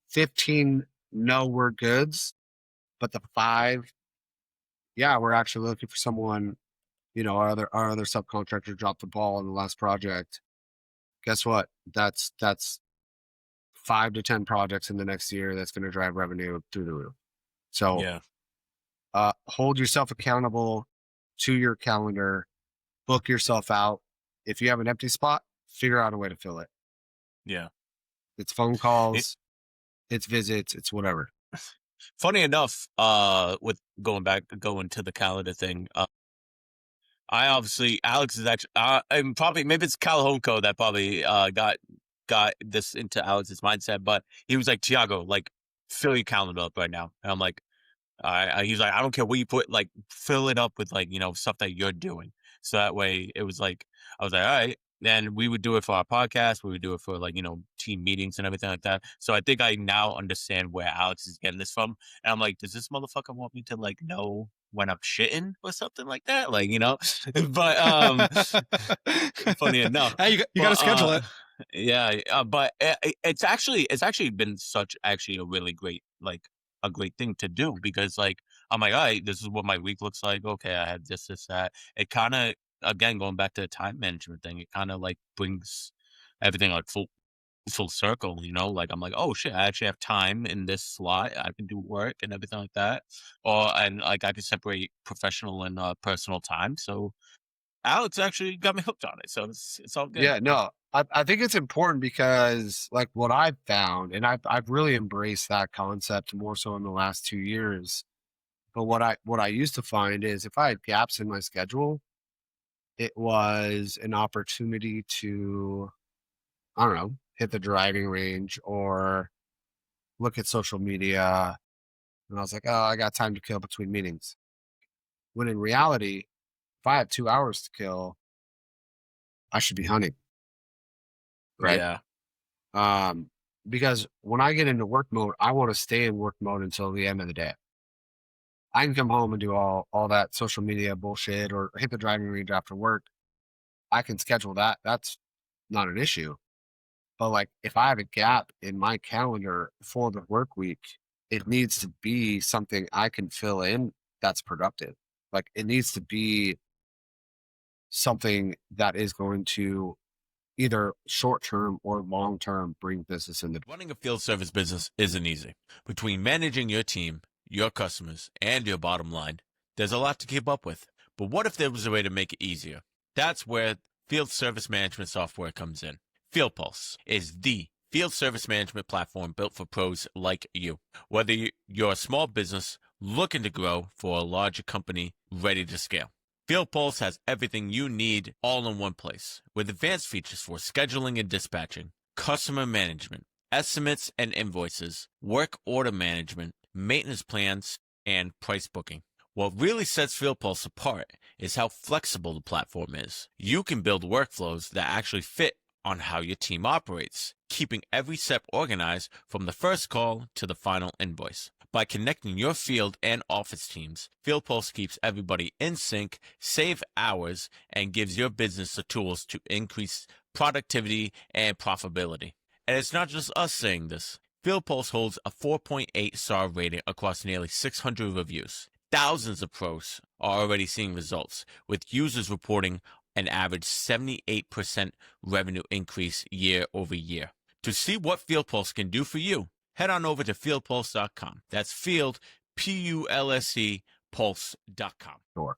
15 no, we're goods, but the five, yeah, we're actually looking for someone. Our other subcontractor dropped the ball on the last project. Guess what? That's 5 to 10 projects in the next year that's going to drive revenue through the roof. So Yeah. hold yourself accountable to your calendar, book yourself out. If you have an empty spot, figure out a way to fill it. Yeah. It's phone It, calls, it's visits, it's whatever. funny enough, with going to the calendar thing, I obviously Alex is actually and probably maybe it's Calhounco that probably got this into Alex's mindset, but he was like, Tiago, like fill your calendar up right now. And I'm like, he's like, I don't care what you put, like fill it up with like, stuff that you're doing. So that way it was like, I was like, all right. Then we would do it for our podcast. We would do it for like, team meetings and everything like that. So I think I now understand where Alex is getting this from. And I'm like, does this motherfucker want me to like know when I'm shitting or something like that? Like, but, funny enough, hey, you got to but, schedule it. yeah, but it's actually been such actually a really great, like a great thing to do because like I'm like, all right, this is what my week looks like. Okay, I have this, that. It kind of, again, going back to the time management thing, it kind of like brings everything like full circle, like I'm like, oh shit, I actually have time in this slot. I can do work and everything like that. And like I can separate professional and personal time. So Alex actually got me hooked on it. So it's all good. Yeah, no, I think it's important because like what I've found, and I've really embraced that concept more so in the last 2 years. But what I used to find is if I had gaps in my schedule, it was an opportunity to, I don't know, hit the driving range or look at social media. And I was like, oh, I got time to kill between meetings. When in reality, if I have 2 hours to kill, I should be hunting, right? Yeah. Um, because when I get into work mode, I want to stay in work mode until the end of the day. I can come home and do all that social media bullshit or hit the driving range after work. I can schedule that. That's not an issue. But like if I have a gap in my calendar for the work week, it needs to be something I can fill in that's productive. Like it needs to be something that is going to either short term or long term bring business in the Running a field service business isn't easy. Between managing your team, your customers, and your bottom line, there's a lot to keep up with. But what if there was a way to make it easier? That's where field service management software comes in. Field Pulse is the field service management platform built for pros like you. Whether you're a small business looking to grow for a larger company ready to scale. Field Pulse has everything you need all in one place, with advanced features for scheduling and dispatching, customer management, estimates and invoices, work order management, maintenance plans, and price booking. What really sets Field Pulse apart is how flexible the platform is. You can build workflows that actually fit on how your team operates, keeping every step organized from the first call to the final invoice. By connecting your field and office teams, Field Pulse keeps everybody in sync, save hours, and gives your business the tools to increase productivity and profitability. And it's not just us saying this. Field Pulse holds a 4.8 star rating across nearly 600 reviews. Thousands of pros are already seeing results, with users reporting an average 78% revenue increase year over year. To see what Field Pulse can do for you, head on over to fieldpulse.com. That's field, P-U-L-S-E, pulse.com. door.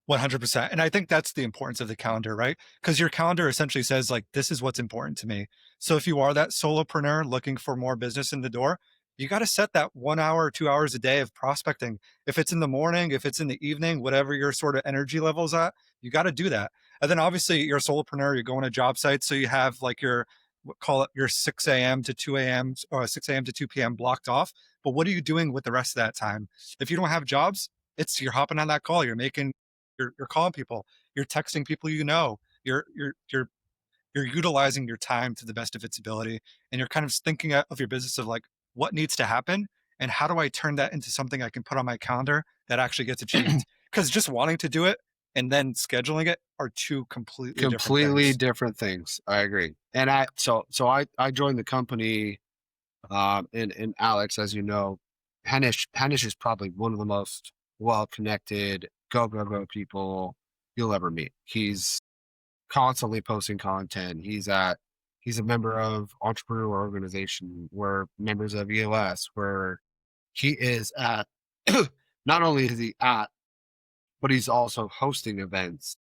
100%. And I think that's the importance of the calendar, right? Because your calendar essentially says, like, this is what's important to me. So if you are that solopreneur looking for more business in the door, you got to set that 1 hour or 2 hours a day of prospecting. If it's in the morning, if it's in the evening, whatever your sort of energy level's at, you got to do that. And then obviously you're a solopreneur, you're going to job sites. So you have like your, call it your 6 a.m. to 2 a.m. or 6 a.m. to 2 p.m. blocked off. But what are you doing with the rest of that time? If you don't have jobs, you're hopping on that call, you're calling people, you're texting people, you're utilizing your time to the best of its ability, and you're kind of thinking of your business of like what needs to happen and how do I turn that into something I can put on my calendar that actually gets achieved. Because just wanting to do it and then scheduling it are two completely different Completely things. different things. I agree. And I joined the company and Alex, as you know, Henish is probably one of the most well connected go people you'll ever meet. He's constantly posting content. He's a member of entrepreneur organization. We're members of EOS, where he is at not only is he at, but he's also hosting events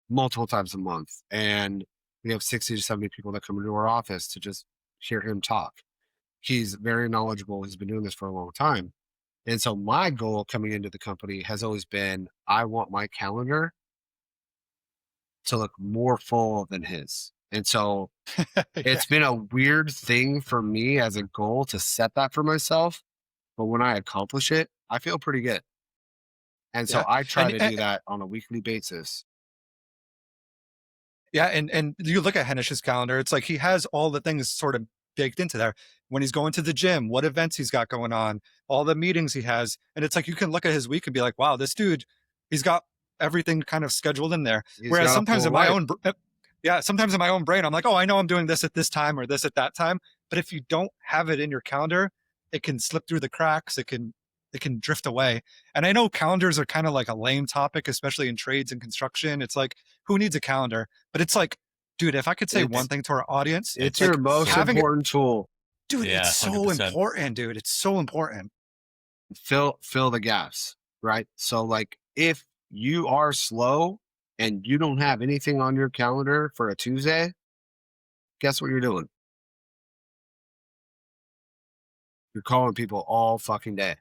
multiple times a month. And we have 60 to 70 people that come into our office to just hear him talk. He's very knowledgeable. He's been doing this for a long time. And so my goal coming into the company has always been, I want my calendar to look more full than his. And so Yeah. it's been a weird thing for me as a goal to set that for myself. But when I accomplish it, I feel pretty good. And so Yeah. I try And, to do that on a weekly basis. yeah, and you look at Henish's calendar, it's like he has all the things sort of baked into there. When he's going to the gym, what events he's got going on, all the meetings he has. And it's like you can look at his week and be like, wow, this dude, he's got everything kind of scheduled in there. He's Whereas got a sometimes full in my life. own yeah, sometimes in my own brain, I'm like, oh, I know I'm doing this at this time or this at that time. But if you don't have it in your calendar, it can slip through the cracks. It can drift away. And I know calendars are kind of like a lame topic, especially in trades and construction. It's like, who needs a calendar? But it's like, dude, if I could say one It's thing to our audience, it's your like most having it, important tool. dude, it's Yeah, so 100%. important, dude. It's so important. Fill the gaps, right? So like if you are slow and you don't have anything on your calendar for a Tuesday, guess what you're doing? You're calling people all fucking day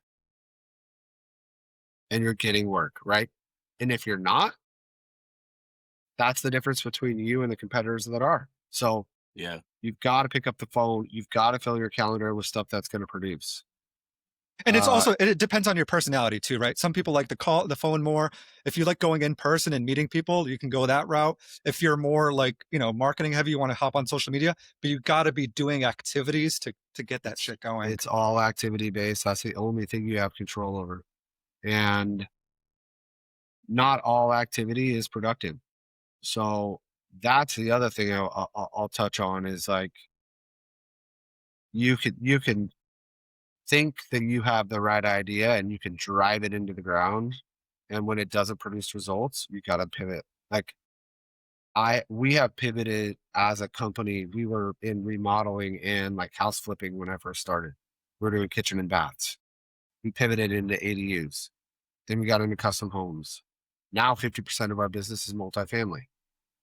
and you're getting work, right? And if you're not, that's the difference between you and the competitors that are. So Yeah. you've got to pick up the phone. You've got to fill your calendar with stuff that's going to produce. And it's Uh, also, it depends on your personality too, right? Some people like the phone more. If you like going in person and meeting people, you can go that route. If you're more like, marketing heavy, you want to hop on social media, but you got to be doing activities to get that it's shit going. it's all activity based. That's the only thing you have control over, and not all activity is productive. So that's the other thing I'll touch on is like you can think that you have the right idea and you can drive it into the ground, and when it doesn't produce results, you got to pivot. Like we have pivoted as a company. We were in remodeling and like house flipping when I first started. We are doing kitchen and baths. We pivoted into ADUs. Then we got into custom homes. Now 50% of our business is multifamily.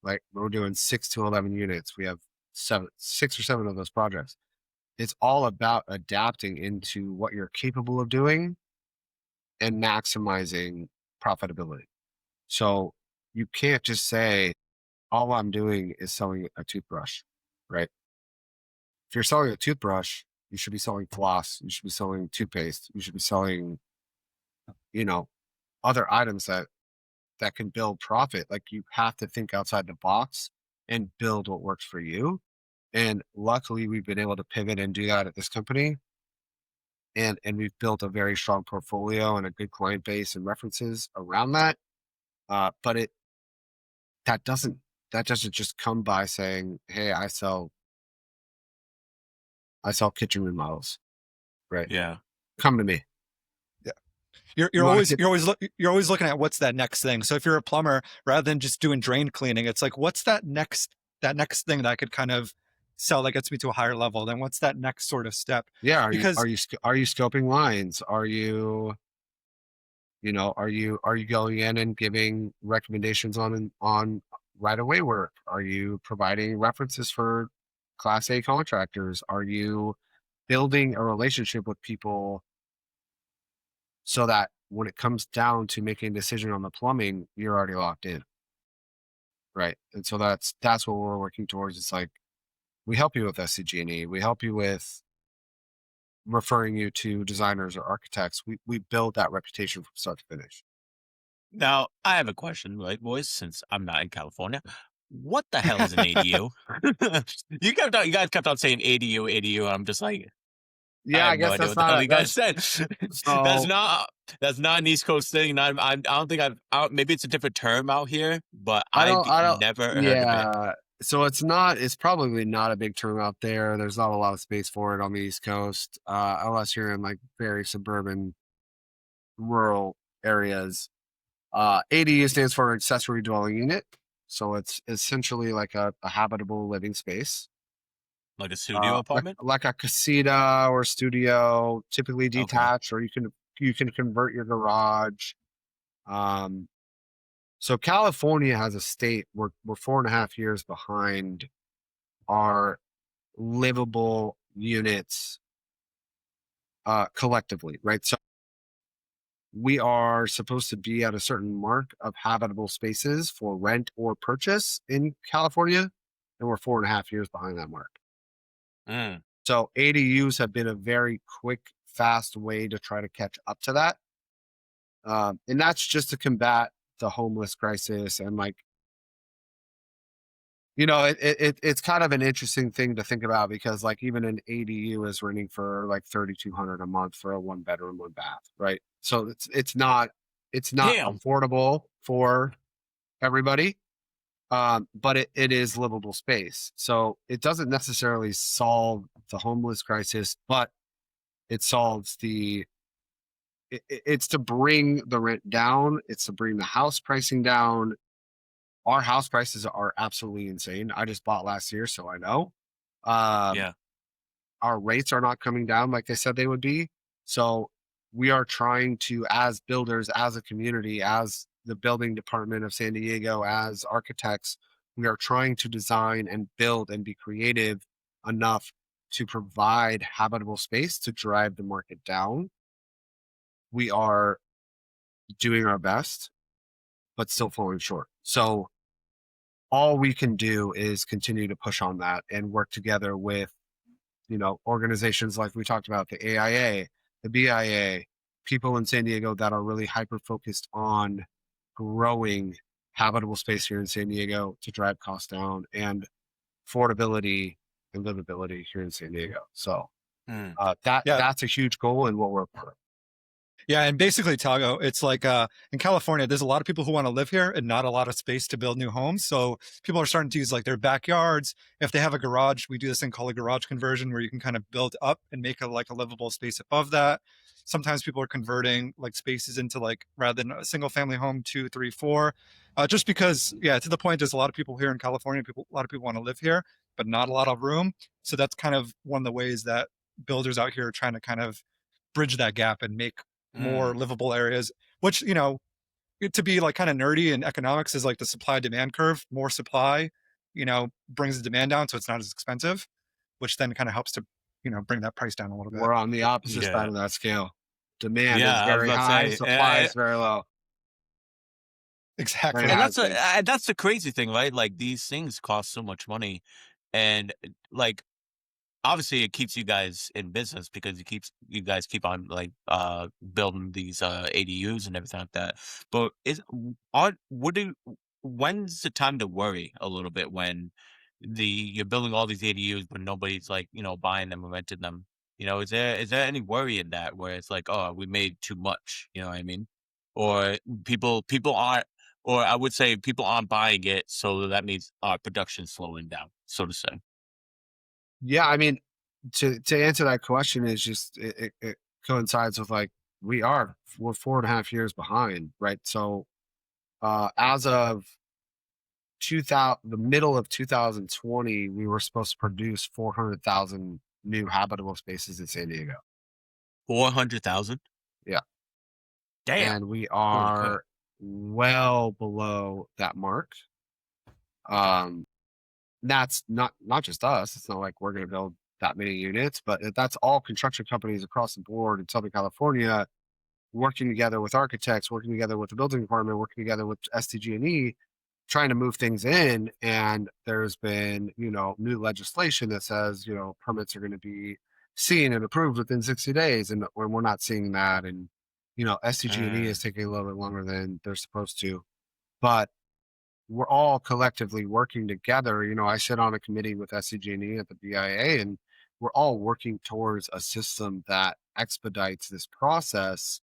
Like we're doing 6 to 11 units. We have 6 or 7 of those projects. It's all about adapting into what you're capable of doing and maximizing profitability. So you can't just say, all I'm doing is selling a toothbrush, right? If you're selling a toothbrush, you should be selling floss, you should be selling toothpaste, you should be selling, you know, other items that can build profit. Like you have to think outside the box and build what works for you. And luckily we've been able to pivot and do that at this company. And we've built a very strong portfolio and a good client base and references around that. But that doesn't that doesn't just come by saying, "Hey, I sell kitchen remodels." Right? Yeah. Come to me. Yeah. You're You you're want to always get you're always you're always looking at what's that next thing. So if you're a plumber, rather than just doing drain cleaning, it's like what's that next thing that I could kind of sell that gets me to a higher level? Then what's that next sort of step? yeah. Are you Because are you are you scoping lines? Are you going in and giving recommendations on right away work? Are you providing references for Class A contractors? Are you building a relationship with people so that when it comes down to making a decision on the plumbing, you're already locked in, right? And so that's what we're working towards. It's like we help you with SCG&E, we help you with referring you to designers or architects. We build that reputation from start to finish. Now, I have a question, right, boys, since I'm not in California. What the hell is an ADU? You guys kept on saying ADU, ADU. I'm just like, I Yeah, have I no guess idea that's what the not hell a you guys that's said. That's so not that's not an East Coast thing. I don't think maybe it's a different term out here, but I've I don't never heard of it. yeah. So it's probably not a big term out there. There's not a lot of space for it on the East Coast, unless you're in like very suburban rural areas. ADU stands for accessory dwelling unit. So it's essentially like a habitable living space. Like a studio Like apartment? like a casita or studio, typically Okay. detached, or you can convert your garage. Um, so California has a state, we're 4.5 years behind our livable units collectively, right? So we are supposed to be at a certain mark of habitable spaces for rent or purchase in California, and we're 4.5 years behind that mark. Mm, So ADUs have been a very quick, fast way to try to catch up to that. And that's just to combat the homeless crisis. And like, it's kind of an interesting thing to think about because like even an ADU is renting for like 3,200 a month for a 1 bedroom, 1 bath, right? So it's not damn. affordable for everybody. But it is livable space. So it doesn't necessarily solve the homeless crisis, but it solves it's to bring the rent down. It's to bring the house pricing down. Our house prices are absolutely insane. I just bought last year, so I know. Um, Yeah. our rates are not coming down like they said they would be. So we are trying to, as builders, as a community, as the building department of San Diego, as architects, we are trying to design and build and be creative enough to provide habitable space to drive the market down. We are doing our best, but still falling short. So all we can do is continue to push on that and work together with, organizations like we talked about, the AIA, the BIA, people in San Diego that are really hyper focused on growing habitable space here in San Diego to drive costs down and affordability and livability here in San Diego. So Mm. Yeah. that's a huge goal and what we're a part of. Yeah, and basically, Tago, it's like in California, there's a lot of people who want to live here and not a lot of space to build new homes. So people are starting to use like their backyards. If they have a garage, we do this thing called a garage conversion, where you can kind of build up and make a like a livable space above that. Sometimes people are converting like spaces into like rather than a single family home, 2, 3, 4, just because to the point, there's a lot of people here in California. A lot of people want to live here, but not a lot of room. So that's kind of one of the ways that builders out here are trying to kind of bridge that gap and make more Mm. livable areas, which, to be like kind of nerdy in economics is like the supply demand curve. More supply, brings the demand down. So it's not as expensive, which then kind of helps to, bring that price down a little bit. We're on the opposite side Yeah. of that scale. Demand is Yeah, I was very about to high, say, supply is very low. And it Exactly. and has been. that's the crazy thing, right? Like these things cost so much money, and like obviously it keeps you guys in business because you guys keep on like building these ADUs and everything like that. But when's the time to worry a little bit when you're building all these ADUs but nobody's like buying them or renting them? Is there any worry in that where it's like, oh, we made too much? You know what I mean? Or people aren't, or I would say people aren't buying it, so that means our production slowing down, so to say. Yeah, I mean, to answer that question is just it coincides with like we're 4.5 years behind, right? So as of 2000, the middle of 2020, we were supposed to produce 400,000 new habitable spaces in San Diego. 400,000. Yeah, Damn. and we Holy crap. are well below that mark. Um, that's not just us. It's not like we're going to build that many units, but that's all construction companies across the board in Southern California working together with architects, working together with the building department, working together with SDG&E, trying to move things in. And there's been, new legislation that says, permits are going to be seen and approved within 60 days. And when we're not seeing that, and, SDG&E is Mm. taking a little bit longer than they're supposed to. But we're all collectively working together. I sit on a committee with SCG&E at the BIA, and we're all working towards a system that expedites this process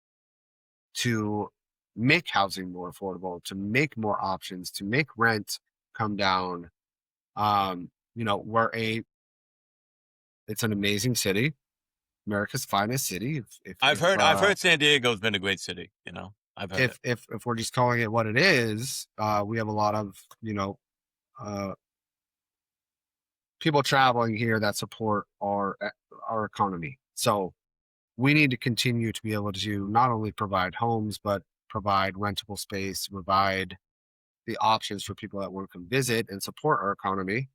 to make housing more affordable, to make more options, to make rent come down. Um, it's an amazing city, America's finest city. I've heard San Diego's been a great city, I've heard it. If we're just calling it what it is, we have a lot of uh, people traveling here that support our economy. So we need to continue to be able to not only provide homes, but provide rentable space, provide the options for people that want to come visit and support our economy.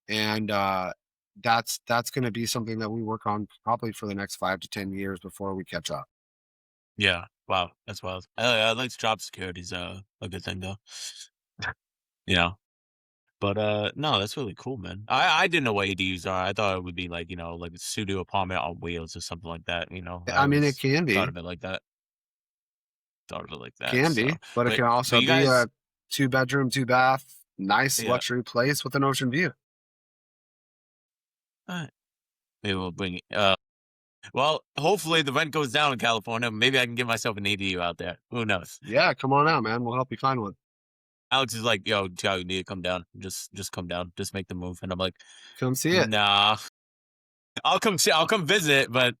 And that's going to be something that we work on probably for the next 5 to 10 years before we catch up. Yeah. Wow. That's wild. I like job security is a good thing though. Yeah. But no, that's really cool, man. I didn't know what ADUs are. I thought it would be like, like a studio apartment on wheels or something like that. I I mean, it always can thought be, of it like that. Thought of it like that. can So be, but it but can but also you be guys, a 2 bedroom, 2 bath, nice yeah. luxury place with an ocean view. All right. Maybe we'll bring well, hopefully the rent goes down in California. Maybe I can get myself an ADU out there. Who knows? Yeah, come on out, man. We'll help you find one. Alex is like, yo, Joe, you need to come down. Just come down. Just make the move. And I'm like, Come see it. nah. I'll come visit, but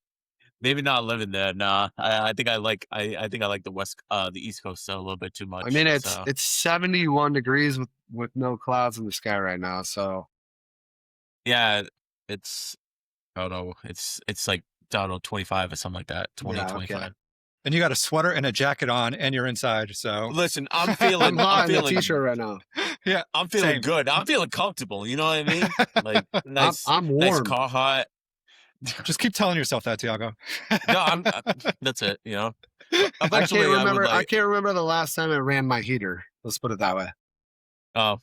maybe not living there. Nah. I think I like the East Coast a little bit too I mean, much. So it's 71 degrees with no clouds in the sky right now. So yeah, it's I don't know. It's like I don't know, 25 or something like that. 20, yeah, okay. 25. And you got a sweater and a jacket on and you're inside. So Listen, I'm hot in a t-shirt right now. yeah, I'm feeling same. good. I'm feeling comfortable. You know what I mean? Like nice, I'm nice warm. car hot. Just keep telling yourself that, Tiago. No, that's it. But I can't eventually, I would remember. I like. can't remember the last time I ran my heater. Let's put it that way. Oh,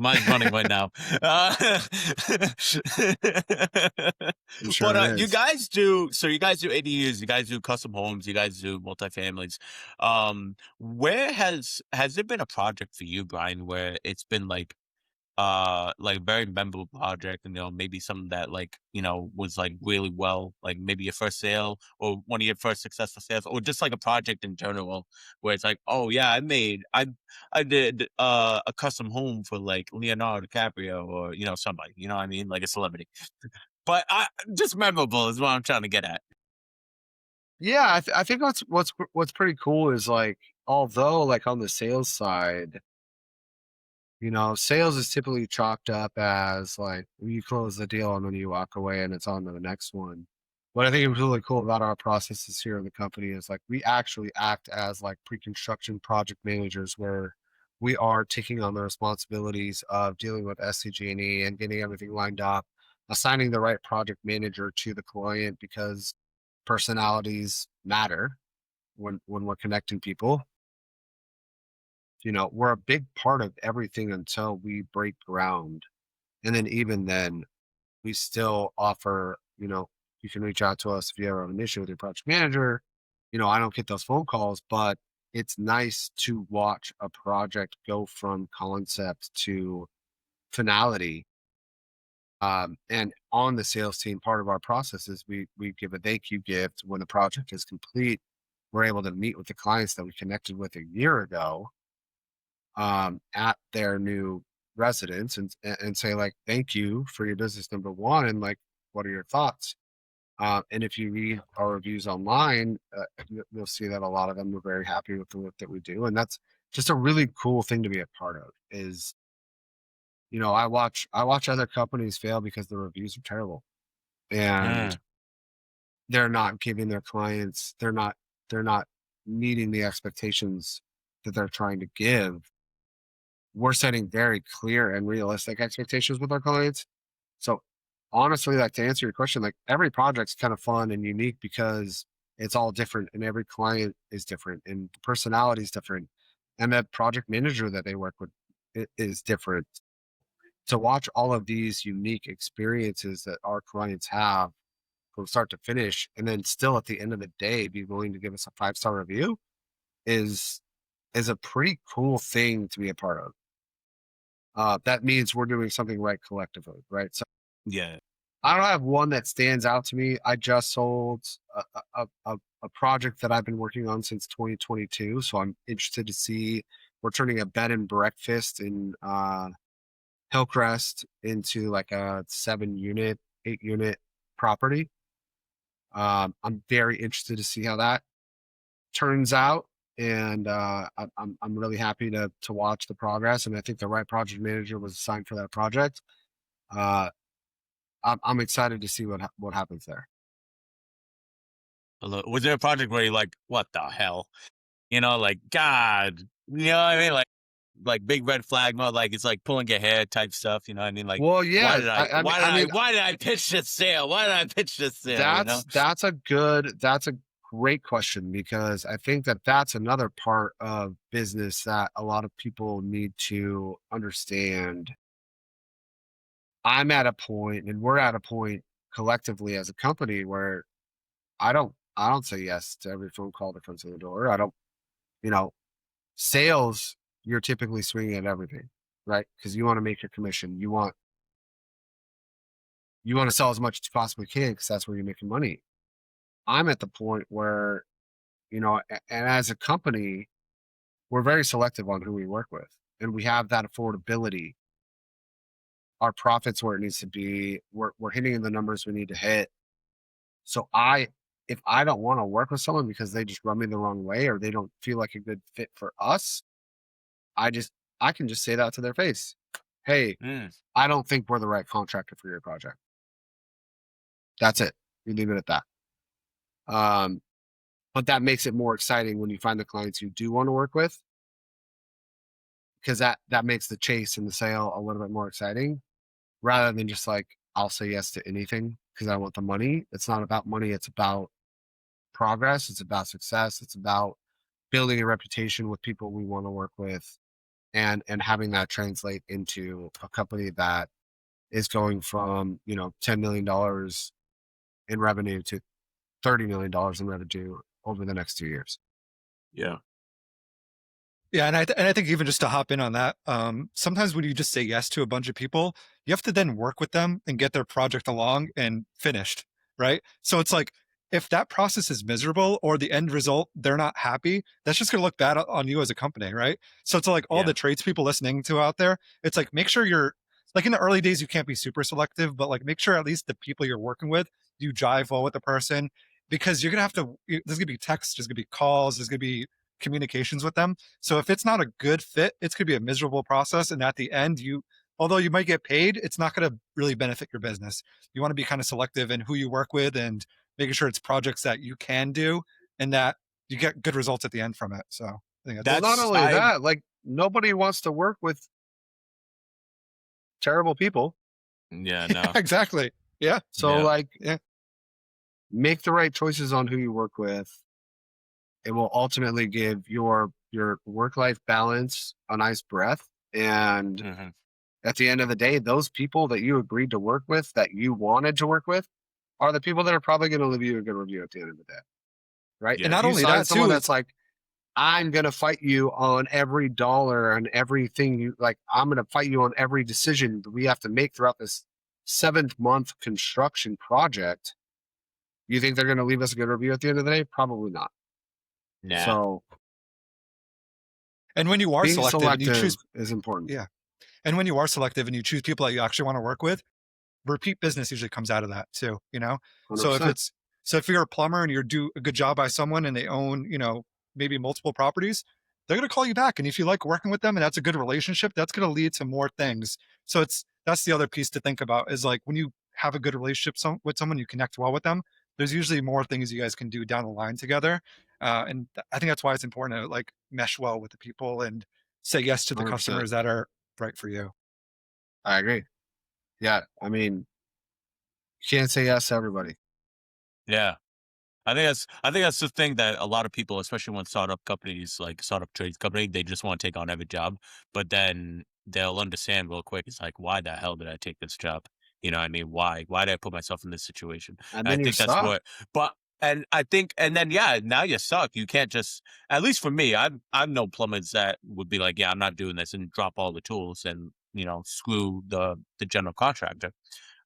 Mine's running right now. I'm sure But it you is. guys do, so you guys do ADUs, you guys do custom homes, you guys do multifamilies. Where has there been a project for you, Brian, where it's been like very memorable project, and maybe something that was like really well, like maybe your first sale or one of your first successful sales, or just like a project in general where it's like, oh yeah, I did a custom home for like Leonardo DiCaprio, or somebody, what I mean, like a celebrity, but just memorable is what I'm trying to get at. Yeah, I think what's pretty cool is like, although like on the sales side, sales is typically chalked up as like you close the deal and then you walk away and it's on to the next one. What I think is really cool about our processes here in the company is like we actually act as like pre-construction project managers where we are taking on the responsibilities of dealing with SCG&E and getting everything lined up, assigning the right project manager to the client because personalities matter when we're connecting people. We're a big part of everything until we break ground. And then even then, we still offer, you can reach out to us if you have an issue with your project manager. I don't get those phone calls, but it's nice to watch a project go from concept to finality. And on the sales team, part of our process is we give a thank you gift when the project is complete. We're able to meet with the clients that we connected with a year ago at their new residence and say like, thank you for your business number one, and like, what are your thoughts? And if you read our reviews online, you'll see that a lot of them are very happy with the work that we do, and that's just a really cool thing to be a part of. Is I watch other companies fail because the reviews are terrible, and Mm. they're not giving their clients, they're not meeting the expectations that they're trying to give. We're setting very clear and realistic expectations with our clients. So honestly, like to answer your question, like every project's kind of fun and unique because it's all different and every client is different and the personality is different. And that project manager that they work with is different. To watch all of these unique experiences that our clients have from start to finish, and then still at the end of the day be willing to give us a 5-star review is is a pretty cool thing to be a part of. That means we're doing something right collectively, right? So Yeah. I don't have one that stands out to me. I just sold a project that I've been working on since 2022, so I'm interested to see. We're turning a bed and breakfast in Hillcrest into like a 7-unit, 8-unit property. I'm very interested to see how that turns out, and I'm really happy to watch the progress. And I think the right project manager was assigned for that project. Uh, I'm excited to see what happens there. Was there a project where you're like, what the hell? Like, God, you know what I mean? Like big red flag mode, like it's like pulling your hair type stuff, you know what I mean? Like, Well, yeah, I mean why did I pitch this sale? Why did I pitch this sale, that's a great question because I think that that's another part of business that a lot of people need to understand. I'm at a point, and we're at a point collectively as a company where I don't say yes to every phone call that comes to the door. I don't, you know, sales, you're typically swinging at everything, right? Because you want to make your commission. You want to sell as much as you possibly can because that's where you're making money. I'm at the point where, and as a company, we're very selective on who we work with. And we have that affordability. Our profits where it needs to be. We're hitting the numbers we need to hit. So if I don't want to work with someone because they just run me the wrong way or they don't feel like a good fit for us, I just I can just say that to their face. Hey, Mm. I don't think we're the right contractor for your project. That's it. You leave it at that. Um, but that makes it more exciting when you find the clients you do want to work with, because that makes the chase and the sale a little bit more exciting rather than just like I'll say yes to anything because I want the money. It's not about money. It's about progress. It's about success. It's about building a reputation with people we want to work with. and having that translate into a company that is going from, $10 million in revenue to $30 million in revenue over the next 2 years. Yeah. Yeah, and I think even just to hop in on that, sometimes when you just say yes to a bunch of people, you have to then work with them and get their project along and finished, right? So it's like if that process is miserable or the end result they're not happy, that's just going to look bad on you as a company, right? So it's like all Yeah. the tradespeople listening to out there, it's like make sure you're like in the early days you can't be super selective, but like make sure at least the people you're working with you jive well with the person because you're gonna have to. There's gonna be texts, there's gonna be calls, there's gonna be communications with them. So if it's not a good fit, it's going to be a miserable process. And at the end, although you might get paid, it's not going to really benefit your business. You want to be kind of selective in who you work with and making sure it's projects that you can do and that you get good results at the end from it. So I think Well, that's not That's only I that, like nobody wants to work with terrible people. Yeah, yeah, no. exactly. Yeah. So Yeah. like Yeah. make the right choices on who you work with. It will ultimately give your work-life balance a nice breath. And Hmm. at the end of the day, those people that you agreed to work with, that you wanted to work with, are the people that are probably going to leave you a good review at the end of the day. Right. And Yeah. If not you only sign that someone too, that's like, I'm going to fight you on every dollar and everything you like, I'm going to fight you on every decision that we have to make throughout this 7th month construction project. You think they're going to leave us a good review at the end of the day? Probably not. Nah. So and when you are being selective and you selective choose, is important. yeah. And when you are selective and you choose people that you actually want to work with, repeat business usually comes out of that too, you know? So if 100%. it's so if you're a plumber and you do a good job by someone and they own, maybe multiple properties, they're going to call you back. And if you like working with them and that's a good relationship, that's going to lead to more things. So that's the other piece to think about is like when you have a good relationship with someone, you connect well with them. There's usually more things you guys can do down the line together. I think that's why it's important to like mesh well with the people and say yes to the 100%. customers that are right for you. I agree. Yeah. I mean, you can't say yes to everybody. Yeah. I think that's the thing that a lot of people, especially when startup companies, like startup trades company, they just want to take on every job, but then they'll understand real quick. It's like, why the hell did I take this job? You know what I mean? Why? Why did I put myself in this situation? And And I then you're think that's stuck. what, but, and I think, and then, yeah, now you're stuck. You can't just, at least for me, I'm no plumbers that would be like, yeah, I'm not doing this and drop all the tools and, screw the general contractor.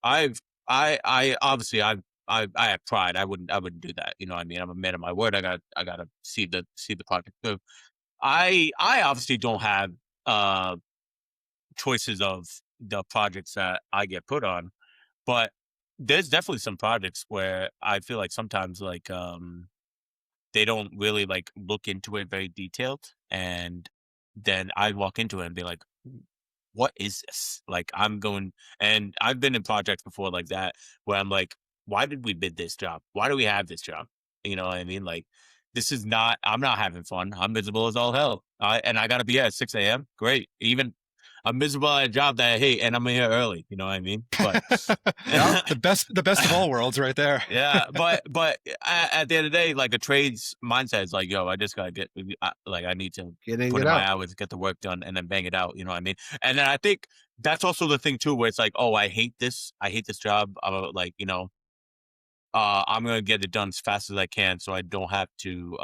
I've I obviously I have pride. I wouldn't do that. You know what I mean? I'm a man of my word. I gotta see the project through. I obviously don't have uh choices of the projects that I get put on, but there's definitely some projects where I feel like sometimes like they don't really like look into it very detailed, and then I walk into it and be like, what is this? Like I'm going, and I've been in projects before like that where I'm like, why did we bid this job? Why do we have this job? You know what I mean? Like this is not, I'm not having fun. I'm miserable as all hell. And I gotta be here at 6 a.m. Great. Even I'm miserable at a job that I hate and I'm here early. You know what I mean? But Yep. The best of all worlds right there. yeah, but at the end of the day, like a trades mindset is like, yo, I just gotta get like I need to Get in, put get in my out. hours, get the work done, and then bang it out. You know what I mean? And then I think that's also the thing too, where it's like, oh, I hate this job. Like, I'm gonna get it done as fast as I can, so I don't have to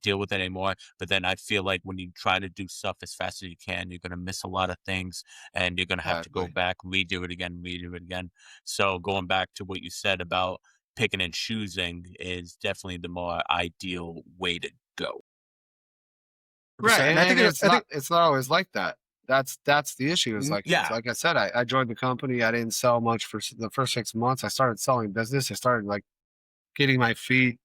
deal with it anymore. But then I feel like when you try to do stuff as fast as you can, you're gonna miss a lot of things, and you're gonna have to go Exactly. back, redo it again. So going back to what you said about picking and choosing is definitely the more ideal way to go. Right. 100%. And And, I and think it's I think not always like that. That's the issue is Yeah, like I said, I joined the company. I didn't sell much for the first 6 months. I started selling business. I started like getting my feet,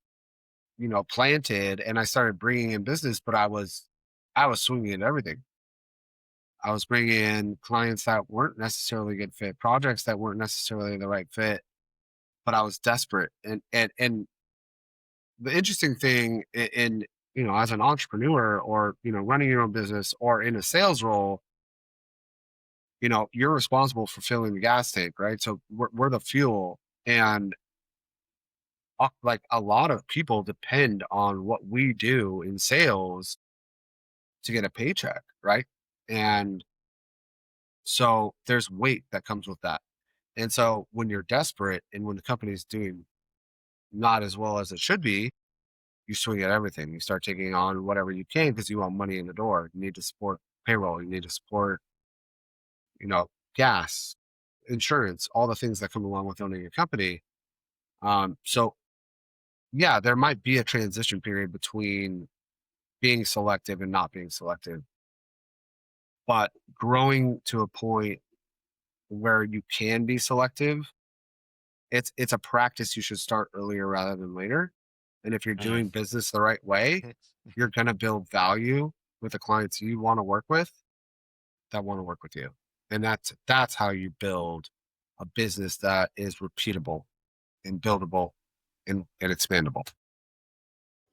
planted, and I started bringing in business, but I was swinging at everything. I was bringing in clients that weren't necessarily a good fit, projects that weren't necessarily the right fit, but I was desperate. And the interesting thing as an entrepreneur or, running your own business or in a sales role, you're responsible for filling the gas tank, right? So we're the fuel. And like a lot of people depend on what we do in sales to get a paycheck, right? And so there's weight that comes with that. And so when you're desperate and when the company's doing not as well as it should be, you swing at everything. You start taking on whatever you can because you want money in the door. You need to support payroll. You need to support, you know, gas, insurance, all the things that come along with owning a company. So yeah, there might be a transition period between being selective and not being selective, but growing to a point where you can be selective, it's a practice you should start earlier rather than later. And if you're Mm. doing business the right way, you're going to build value with the clients you want to work with that want to work with you. And that's how you build a business that is repeatable and buildable and expandable.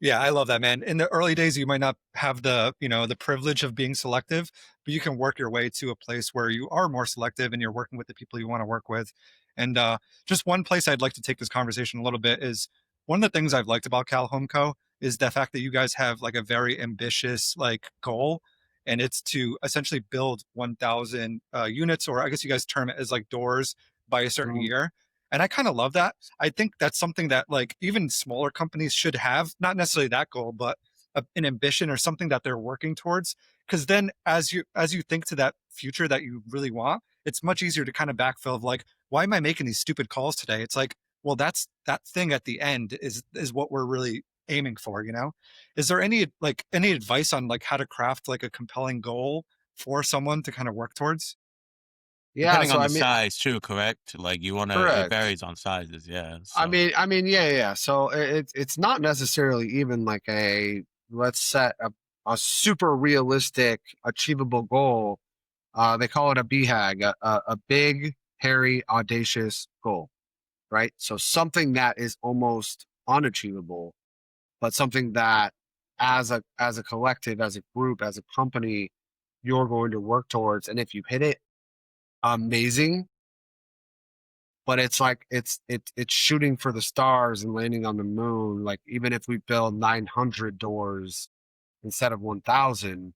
Yeah, I love that, man. In the early days, you might not have the, the privilege of being selective, but you can work your way to a place where you are more selective and you're working with the people you want to work with. And just one place I'd like to take this conversation a little bit is one of the things I've liked about Cal Home Co. is the fact that you guys have like a very ambitious like goal, and it's to essentially build 1,000 units, or I guess you guys term it as like doors by a certain Mhm. year. And I kind of love that. I think that's something that like even smaller companies should have, not necessarily that goal, but an ambition or something that they're working towards. Because then as you think to that future that you really want, it's much easier to kind of backfill of like, why am I making these stupid calls today? It's like, well, that's that thing at the end is what we're really aiming for, you know? Is there any advice on like how to craft like a compelling goal for someone to kind of work towards? Yeah. Depending So on I the mean, size too, correct? Like you want to, it correct. varies on sizes. Yeah. I So, mean, I mean, yeah, yeah. So it's not necessarily even like a let's set a super realistic, achievable goal. They call it a BHAG, a big, hairy, audacious goal, right? So something that is almost unachievable, but something that as a collective, as a group, as a company, you're going to work towards. And if you hit it, amazing. But it's like it's shooting for the stars and landing on the moon. Like even if we build 900 doors instead of 1,000,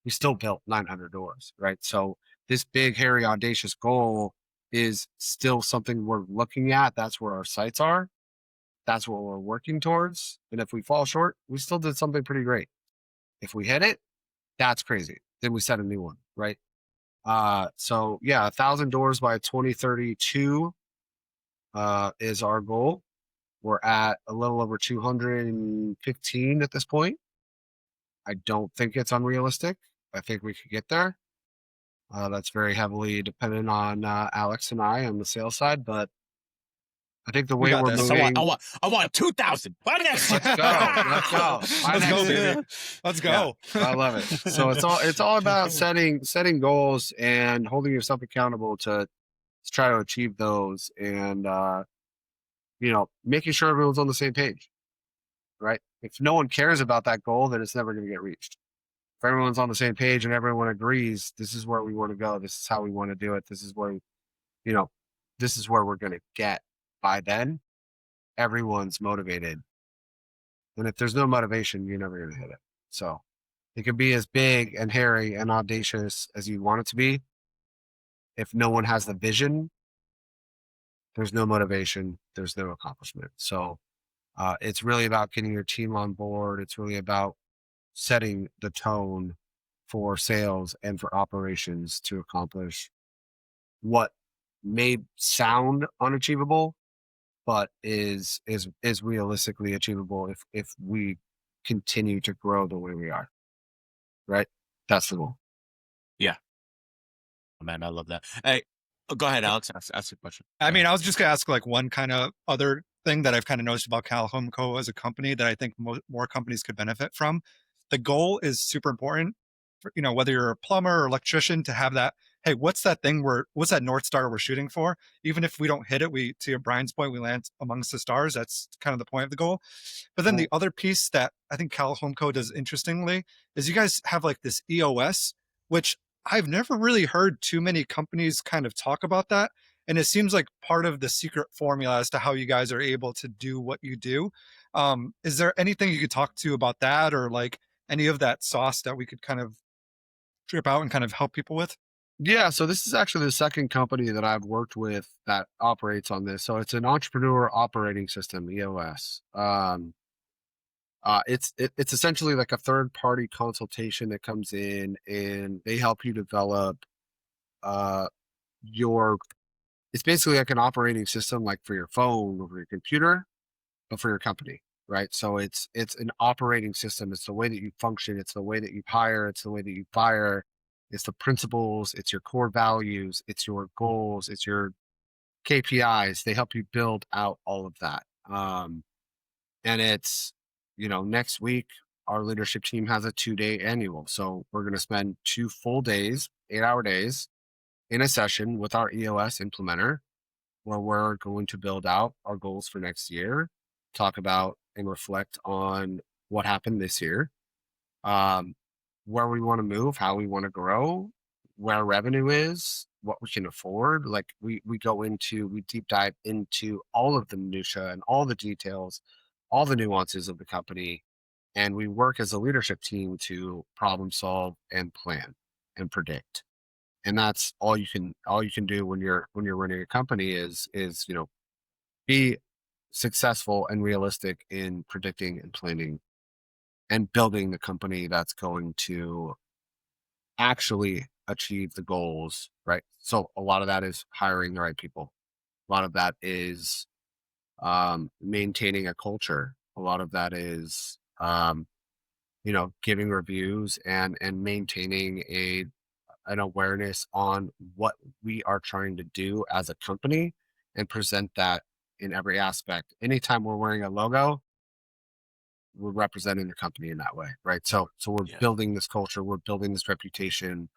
we still built 900 doors, right? So this big, hairy, audacious goal is still something we're looking at. That's where our sights are. That's what we're working towards. And if we fall short, we still did something pretty great. If we hit it, that's crazy. Then we set a new one, right? So yeah, 1,000 doors by 2032 is our goal. We're at a little over 215 at this point. I don't think it's unrealistic. I think we could get there. That's very heavily dependent on Alex and I on the sales side, but I think the We way got we're this. yes, moving, I want 2,000. Finance. let's go, let's go. Let's go, Finance, baby. baby. Let's Yeah, go. I love it. So it's all about setting goals and holding yourself accountable to try to achieve those, and making sure everyone's on the same page, right? If no one cares about that goal, then it's never going to get reached. If everyone's on the same page and everyone agrees, this is where we want to go. This is how we want to do it. You know, this is where we're going to get by then. Everyone's motivated. And if there's no motivation, you're never going to hit it. So it can be as big and hairy and audacious as you want it to be. If no one has the vision, there's no motivation, there's no accomplishment. So it's really about getting your team on board. It's really about setting the tone for sales and for operations to accomplish what may sound unachievable, but is realistically achievable if we continue to grow the way we are. Right? That's the goal. Yeah, man, I love that. Hey, go ahead, Alex. Ask a question. I Sorry. mean, I was just gonna ask like one kind of other thing that I've kind of noticed about Cal Home Co. as a company that I think more companies could benefit from. The goal is super important for, whether you're a plumber or electrician to have that. Hey, what's that thing what's that North Star we're shooting for? Even if we don't hit it, to Brian's point, we land amongst the stars. That's kind of the point of the goal. But then the Mhm. other piece that I think Cal Home Co. does interestingly is you guys have like this EOS, which I've never really heard too many companies kind of talk about that, and it seems like part of the secret formula as to how you guys are able to do what you do. Is there anything you could talk to about that, or like any of that sauce that we could kind of trip out and kind of help people with? Yeah, so this is actually the second company that I've worked with that operates on this. So it's an entrepreneur operating system, EOS. It's essentially like a third party consultation that comes in and they help you develop uh, your. It's basically like an operating system, like for your phone or for your computer, but for your company, right? So it's an operating system. It's the way that you function. It's the way that you hire. It's the way that you fire. It's the principles. It's your core values. It's your goals. It's your KPIs. They help you build out all of that. And it's next week our leadership team has a 2-day annual. So we're going to spend 2 full days, 8-hour days in a session with our EOS implementer where we're going to build out our goals for next year, talk about and reflect on what happened this year, um, where we want to move, how we want to grow, where revenue is, what we can afford. Like we deep dive into all of the minutia and all the details, all the nuances of the company, and we work as a leadership team to problem solve and plan and predict. And that's all you can do when you're running a company is be successful and realistic in predicting and planning and building the company that's going to actually achieve the goals, right? So a lot of that is hiring the right people. A lot of that is maintaining a culture. A lot of that is giving reviews and maintaining an awareness on what we are trying to do as a company and present that in every aspect. Anytime we're wearing a logo, we're representing the company in that way, right? So we're Yeah. building this culture, we're building this reputation,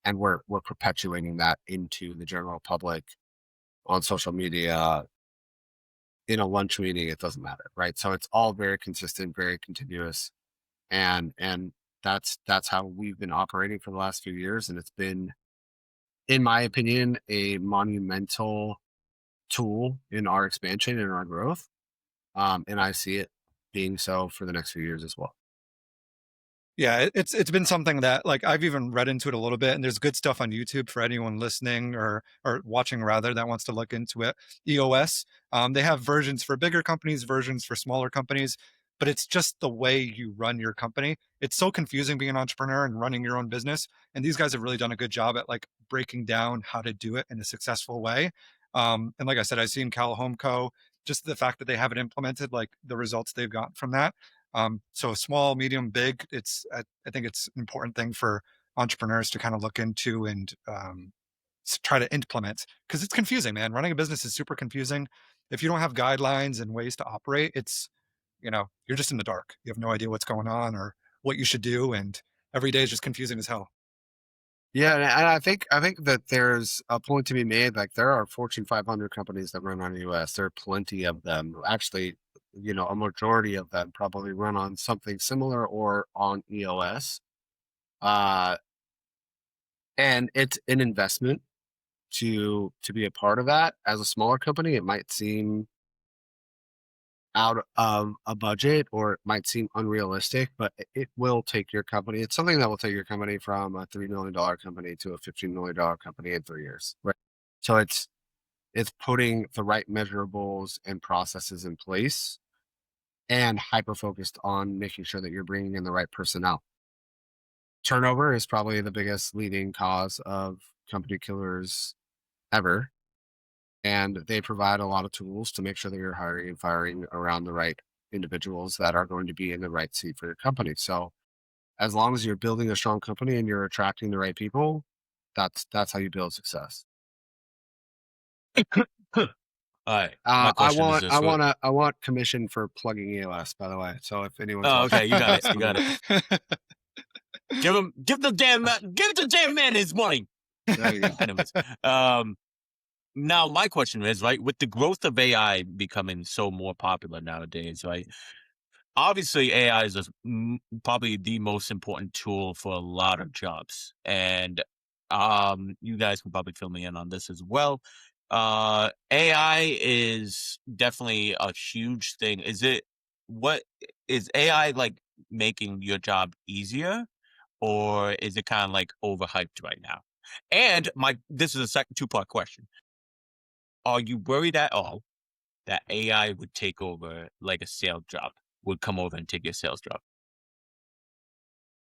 and we're perpetuating that into the general public on social media, in a lunch meeting, it doesn't matter, right? So it's all very consistent, very continuous, and that's how we've been operating for the last few years, and it's been, in my opinion, a monumental tool in our expansion and our growth. And I see it being so for the next few years as well. Yeah, it's been something that, like, I've even read into it a little bit, and there's good stuff on YouTube for anyone listening or watching rather that wants to look into it. EOS, they have versions for bigger companies, versions for smaller companies, but it's just the way you run your company. It's so confusing being an entrepreneur and running your own business, and these guys have really done a good job at like breaking down how to do it in a successful way. And like I said, I've seen Cal Home Co. Just the fact that they have it implemented, like the results they've gotten from that. So small, medium, big, I think it's an important thing for entrepreneurs to kind of look into and try to implement because it's confusing, man. Running a business is super confusing. If you don't have guidelines and ways to operate, you're just in the dark. You have no idea what's going on or what you should do. And every day is just confusing as hell. Yeah, and I think that there's a point to be made. Like there are Fortune 500 companies that run on US. There are plenty of them. Actually, a majority of them probably run on something similar or on EOS. Uh, and it's an investment to be a part of that. As a smaller company, it might seem out of a budget or it might seem unrealistic, but it will take your company. It's something that will take your company from a $3 million company to a $15 million company in 3 years, right? So it's putting the right measurables and processes in place and hyper focused on making sure that you're bringing in the right personnel. Turnover is probably the biggest leading cause of company killers ever. And they provide a lot of tools to make sure that you're hiring and firing around the right individuals that are going to be in the right seat for your company. So as long as you're building a strong company and you're attracting the right people, that's how you build success. All right. My I question is want I just what. want to I want commission for plugging EOS, by the way. So if anyone's Oh, watching okay. this, You got it. that's You got coming. it. Give the damn man his money. There you go. Anyways, now my question is, right, with the growth of AI becoming so more popular nowadays, right? Obviously AI is probably the most important tool for a lot of jobs, and you guys can probably fill me in on this as well. AI is definitely a huge thing. What is AI like making your job easier, or is it kind of like overhyped right now? And this is a second two-part question. Are you worried at all that AI would take over like a sales job, would come over and take your sales job?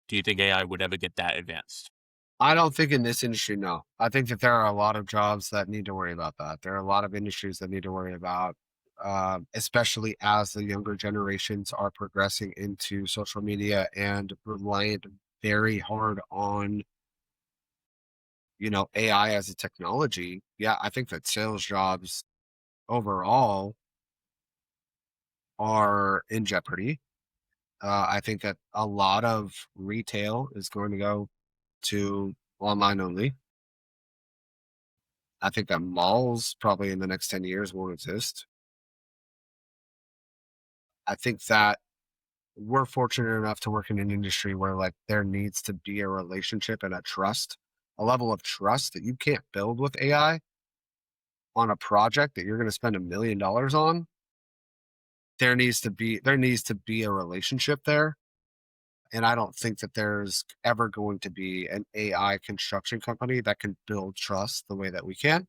Do you think AI would ever get that advanced? I don't think in this industry, no. I think that there are a lot of jobs that need to worry about that. There are a lot of industries that need to worry about, especially as the younger generations are progressing into social media and reliant very hard on, AI as a technology. Yeah, I think that sales jobs overall are in jeopardy. I think that a lot of retail is going to go to online only. I think that malls probably in the next 10 years won't exist. I think that we're fortunate enough to work in an industry where like there needs to be a relationship and a level of trust that you can't build with AI on a project that you're going to spend $1 million on. There needs to be a relationship there. And I don't think that there's ever going to be an AI construction company that can build trust the way that we can.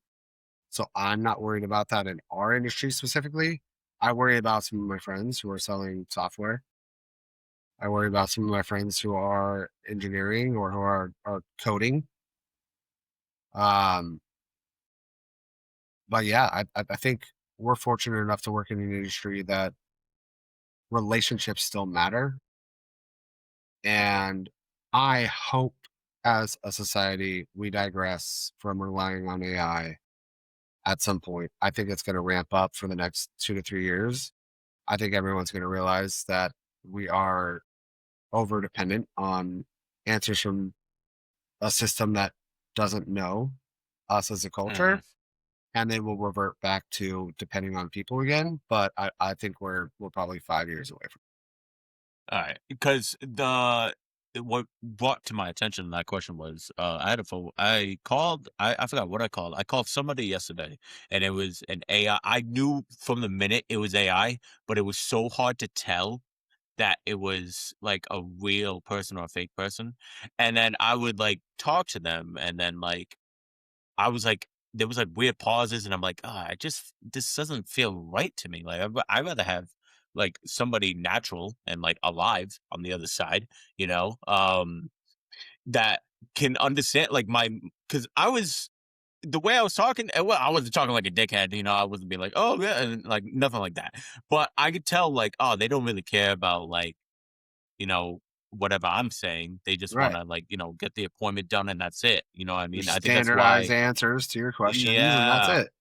So I'm not worried about that in our industry specifically. I worry about some of my friends who are selling software. I worry about some of my friends who are engineering or who are coding. Um, but yeah, I think we're fortunate enough to work in an industry that relationships still matter. And I hope as a society we digress from relying on AI at some point. I think it's going to ramp up for the next 2 to 3 years. I think everyone's going to realize that we are over dependent on answers from a system that doesn't know us as a Mhm. culture, and then we'll revert back to depending on people again. But I think we're probably 5 years away from. All right, because what brought to my attention that question was I had a phone. I called. I forgot what I called. I called somebody yesterday, and it was an AI. I knew from the minute it was AI, but it was so hard to tell that it was like a real person or a fake person. And then I would like talk to them, and then like I was like, there was like weird pauses, and I'm like, I just this doesn't feel right to me. Like I'd rather have like somebody natural and like alive on the other side, that can understand like because I was the way I was talking. Well, I wasn't talking like a dickhead, I wasn't being like, oh yeah, and like nothing like that. But I could tell like, oh, they don't really care about like you know, whatever I'm saying. They just Right. wanna, like, get the appointment done and that's it, you know what I There's mean? I think that's standardized why. answers to your questions, and that's Yeah. it.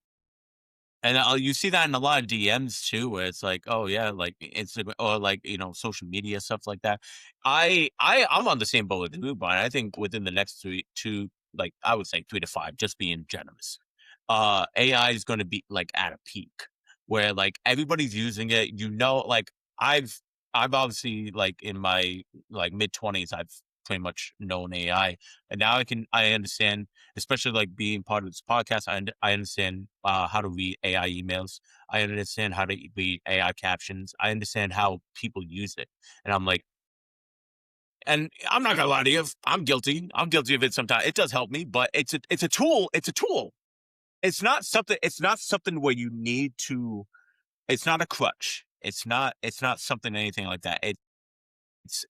And, you see that in a lot of DMs too, where it's like, "Oh, yeah," like, Instagram or, like, social media, stuff like that. I'm on the same boat with you, but I think within the next 2, like, I would say 3 to 5, just being generous. AI is gonna be, like, at a peak where, like, everybody's using it, like, I've I've obviously, like, in my, like, mid-20s, I've pretty much known AI, and now I understand, especially like being part of this podcast. I understand how to read AI emails. I understand how to read AI captions. I understand how people use it, and I'm like, and I'm not gonna lie to you, I'm guilty. I'm guilty of it sometimes. It does help me, but it's a tool. It's a tool. It's not something. It's not something where you need to. It's not a crutch. It's not something anything like that.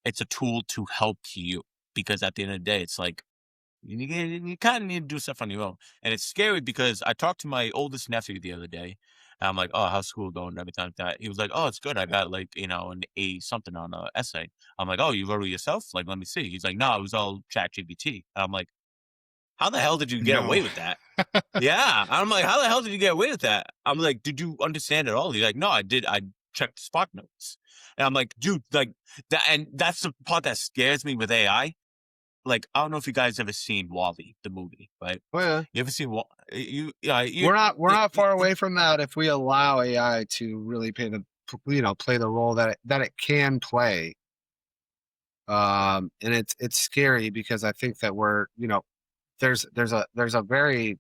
It's a tool to help you because at the end of the day, it's like you kind of need to do stuff on your own. And it's scary because I talked to my oldest nephew the other day. And I'm like, oh, how's school going and everything like that. He was like, oh, it's good. I got like, an A something on a essay. I'm like, oh, you wrote it yourself? Like, let me see. He's like, no, it was all chat GPT. And I'm like, how the hell did you get No. away with that? Yeah. I'm like, how the hell did you get away with that? I'm like, did you understand it all? He's like, no, I did. I checked Spark Notes. And I'm like, dude, like that. And that's the part that scares me with AI. Like, I don't know if you guys ever seen Wall-E, the movie, right? Oh yeah, You ever seen Wall you yeah, we're y not y far y away from that if we allow AI to really play the role that it can play. And it's scary because I think that there's there's a there's a very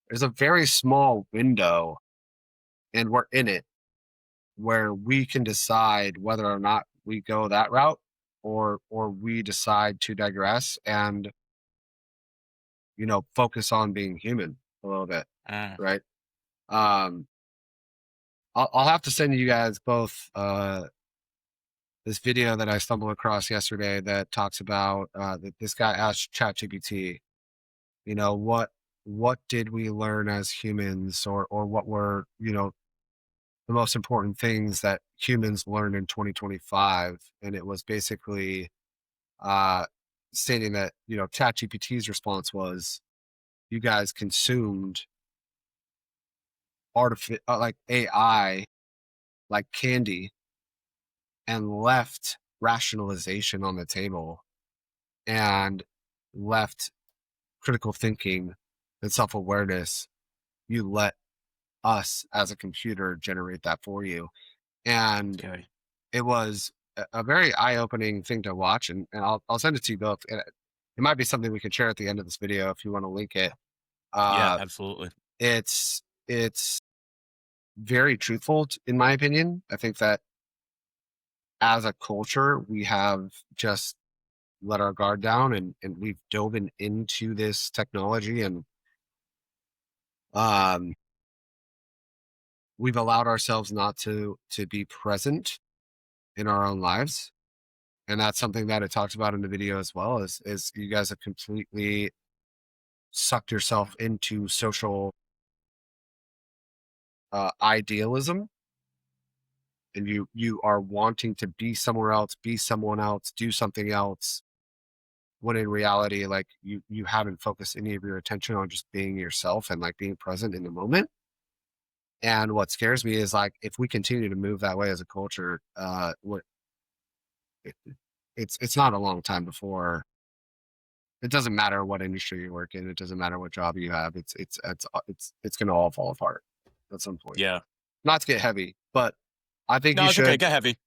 there's a very small window, and we're in it, where we can decide whether or not we go that route. or we decide to digress and, focus on being human a little bit, Uh, right? Um, I'll have to send you guys both this video that I stumbled across yesterday that talks about that this guy asked ChatGPT, what did we learn as humans, or what were the most important things that humans learned in 2025, and it was basically uh, stating that ChatGPT's response was, you guys consumed like AI like candy and left rationalization on the table and left critical thinking and self-awareness. You let us as a computer generate that for you. And scary. it was a very eye-opening thing to watch, and I'll send it to you both. And it might be something we could share at the end of this video if you want to link it. Yeah, Uh, absolutely. it's very truthful, in my opinion. I think that as a culture, we have just let our guard down, and we've dove into this technology, and um, we've allowed ourselves not to be present in our own lives. And that's something that it talks about in the video as well, is you guys have completely sucked yourself into social idealism, and you are wanting to be somewhere else, be someone else, do something else, when in reality, like, you haven't focused any of your attention on just being yourself and like being present in the moment. And what scares me is, like, if we continue to move that way as a culture, it, it's not a long time before. It doesn't matter what industry you work in. It doesn't matter what job you have. It's going to all fall apart at some point. Yeah. Not to get heavy, but I think No, you it's okay. should. Get heavy.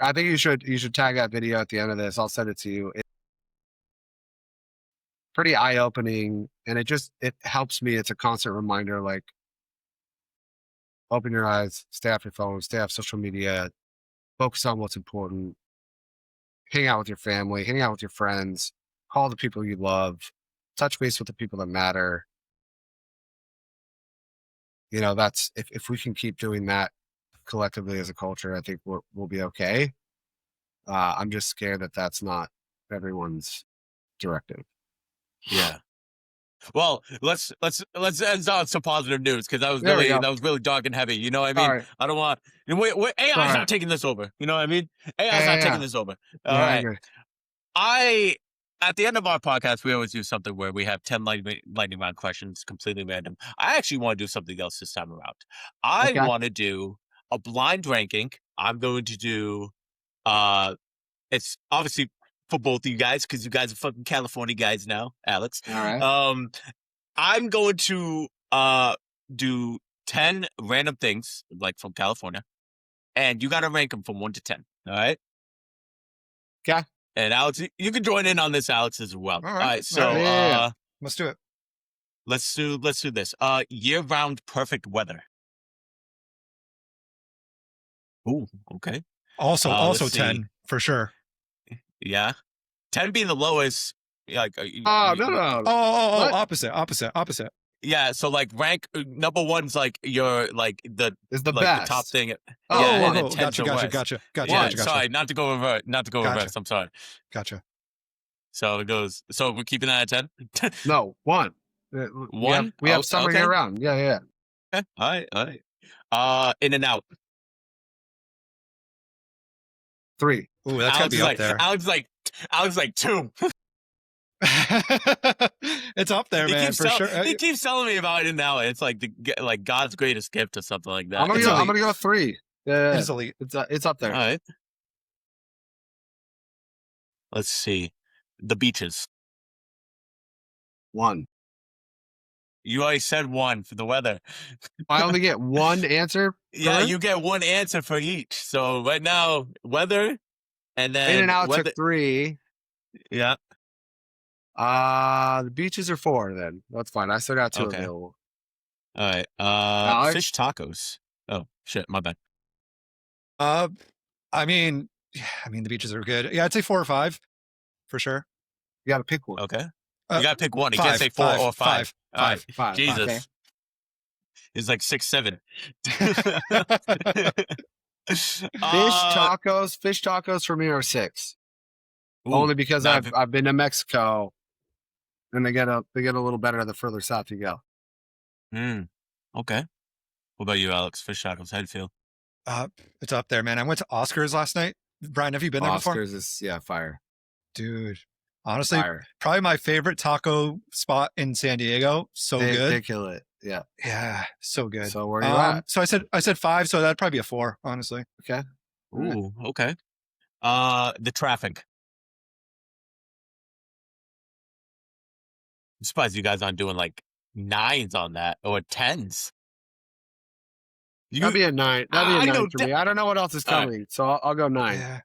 I think you should tag that video at the end of this. I'll send it to you. It's pretty eye opening, and it helps me. It's a constant reminder. Like, open your eyes, stay off your phone, stay off social media, focus on what's important. Hang out with your family, hang out with your friends, call the people you love, touch base with the people that matter. That's, if we can keep doing that collectively as a culture, I think we'll be okay. I'm just scared that that's not everyone's directive. Yeah. Well, let's end on some positive news, because There we go. that was really dark and heavy. You know what I All mean? right. I don't want AI's All not right. taking this over. You know what I mean? AI's Yeah, not yeah, taking yeah. this over. All Yeah, I right. agree. I At the end of our podcast, we always do something where we have 10 lightning round questions, completely random. I actually want to do something else this time around. I Okay. want to do a blind ranking. I'm going to do uh it's obviously for both of you guys, because you guys are fucking California guys now, Alex. All right. I'm going to do 10 random things, like, from California, and you got to rank them from 1 to 10. All right. Okay. And Alex, you can join in on this, Alex, as well. All All right. right. So Yeah. Let's do it. let's do this. Year-round perfect weather. Ooh, okay. Also Let's see. 10 for sure. Yeah. 10 being the lowest. Like, Oh, no. Oh, What? opposite. yeah. So, like, rank number one's like your, like, Is the the top best. thing. Oh, Yeah, and one. then 10's the worst. Yeah, sorry, not to go reverse. I'm sorry. Gotcha. So it goes. So we're keeping that at 10. No, one. One. We have summer Okay. year round. Yeah, yeah. Okay. All right. In and out. 3. Ooh, that's gotta be up there. Alex like 2. It's up there, man, for sure. He keeps telling me about it now. It's like like God's greatest gift or something like that. I'm gonna go 3. Yeah, It is elite. it's up there. All right. Let's see. The beaches. 1. You already said 1 for the weather. I only get one answer. Yeah, per? you get one answer for each. So right now, weather, and then In and out weather. took 3. Yeah. The beaches are 4. Then that's fine. I still got 2 Okay. available. All right. Alex? Fish tacos. Oh shit, my bad. I mean, Yeah, I mean, the beaches are good. Yeah, I'd say 4 or 5 for sure. You got to pick one. Okay. Uh, You got to pick one. You can't 5, say 4 or 5. 5, All right. 5. 5. Okay. Jesus. It's like 6, 7. uh, Fish tacos for me are 6. ooh, Only because nah, I've been to Mexico, and they get a little better the further south you go. okay. What about you, Alex? Fish tacos. How do you feel? It's up there, man. I went to Oscars last night. Brian, have you been there before? Oscars is fire. Dude, honestly, Fire. probably my favorite taco spot in San Diego. So They good. kill it. Yeah. Yeah, so good. So where are you at? So I said 5, so that'd probably be a 4, honestly. Okay. Right. Ooh, okay. The traffic. I'm surprised you guys aren't doing like 9s on that or 10s. That'd be a 9. That'd be a 9 for me. I don't know what else is All right. coming, so I'll go 9. Yeah.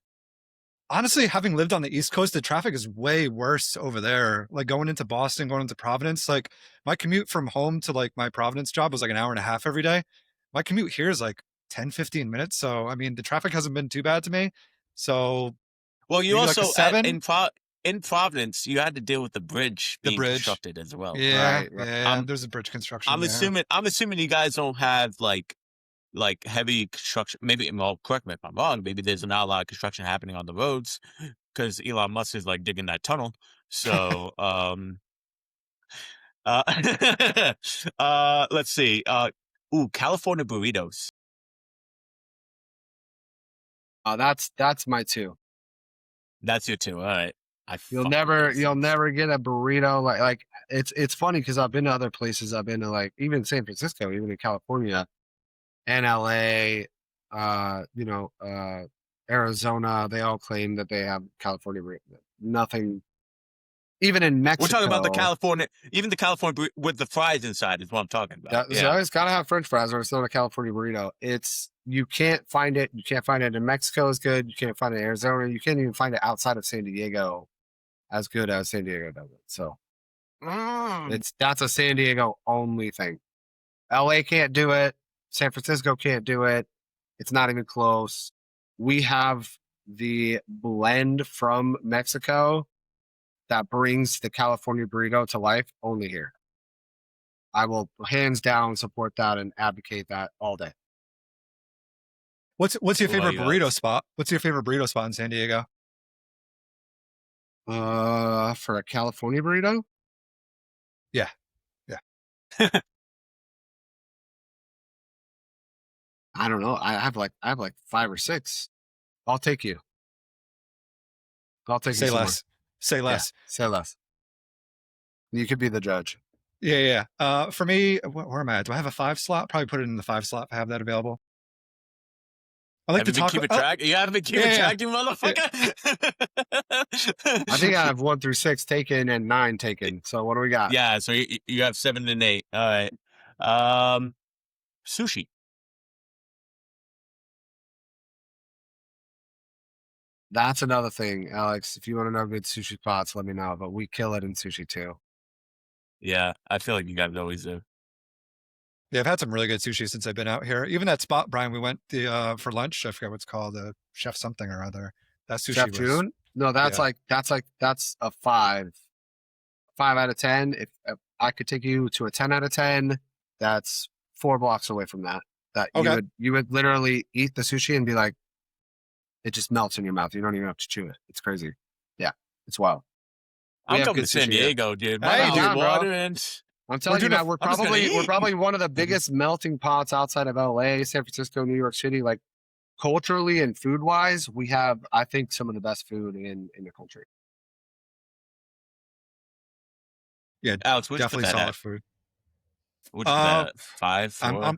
Honestly, having lived on the East Coast, the traffic is way worse over there. Like going into Boston, going into Providence, like my commute from home to like my Providence job was like an hour and a half every day. My commute here is like 10, 15 minutes. So, I mean, the traffic hasn't been too bad to me. So, Well, you maybe like a also 7. in Providence, you had to deal with the bridge The being bridge. constructed as well. Yeah, Right. yeah. There's a bridge construction. I'm assuming you guys don't have like heavy construction. Maybe, well, correct me if I'm wrong. Maybe there's not a lot of construction happening on the roads because Elon Musk is like digging that tunnel. So, let's see. California burritos. That's my 2. That's your 2. All right. You'll never get a burrito like it's funny because I've been to other places. I've been to like even San Francisco, even in California and LA, Arizona. They all claim that they have California burrito. Nothing. Even in Mexico, We're talking about the California with the fries inside is what I'm talking about. So it's got to have French fries, or it's not a California burrito. You can't find it. You can't find it in Mexico as good. You can't find it in Arizona. You can't even find it outside of San Diego as good as San Diego does it. So that's a San Diego only thing. LA can't do it. San Francisco can't do it. It's not even close. We have the blend from Mexico that brings the California burrito to life only here. I will hands down support that and advocate that all day. What's your favorite burrito guys? spot? What's your favorite burrito spot in San Diego? For a California burrito? Yeah. I don't know. I have like 5 or 6. I'll take you. I'll take you Say somewhere. less. Say less. Yeah, say less. You could be the judge. Yeah. For me, where am I at? Do I have a 5 slot? Probably put it in the 5 slot if I have that available. I like to talk. Keep it track. You haven't been keeping track, you motherfucker. I think I have 1 through 6 taken and 9 taken. So what do we got? Yeah. So you have 7 and 8. All right. Sushi. That's another thing, Alex. If you want to know good sushi spots, let me know. But we kill it in sushi too. Yeah, I feel like you guys always do. Yeah, I've had some really good sushi since I've been out here. Even that spot, Brian, we went for lunch. I forget what it's called, Chef something or other. That sushi Chef was. June? No, that's a 5. 5 out of 10. If I could take you to a 10 out of 10, that's 4 blocks away from that. Okay. You would literally eat the sushi and be like, it just melts in your mouth. You don't even have to chew it. It's crazy. Yeah, it's wild. I'm coming to San Diego, dude. Hey, dude, I'm telling you now, we're probably one of the Mm-hmm. biggest melting pots outside of LA, San Francisco, New York City. Like culturally and food wise, we have, I think, some of the best food in the country. Yeah, Alex, definitely solid food. What'd you put that at? 5, 4?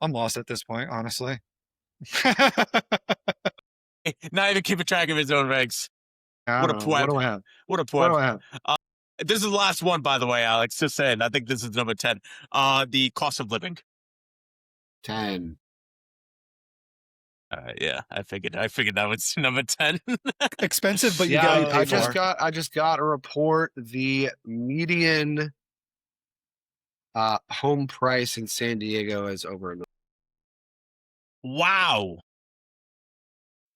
I'm lost at this point, honestly. Not even keeping track of his own ranks. What a pleb. What do I have? What a What pleb. do I have? This is the last one, by the way, Alex. Just saying. I think this is number 10. The cost of living. 10. Yeah, I figured that was number 10. Expensive, but you Yeah, get what you pay for. I just got a report. The median home price in San Diego is over $1 million. Wow.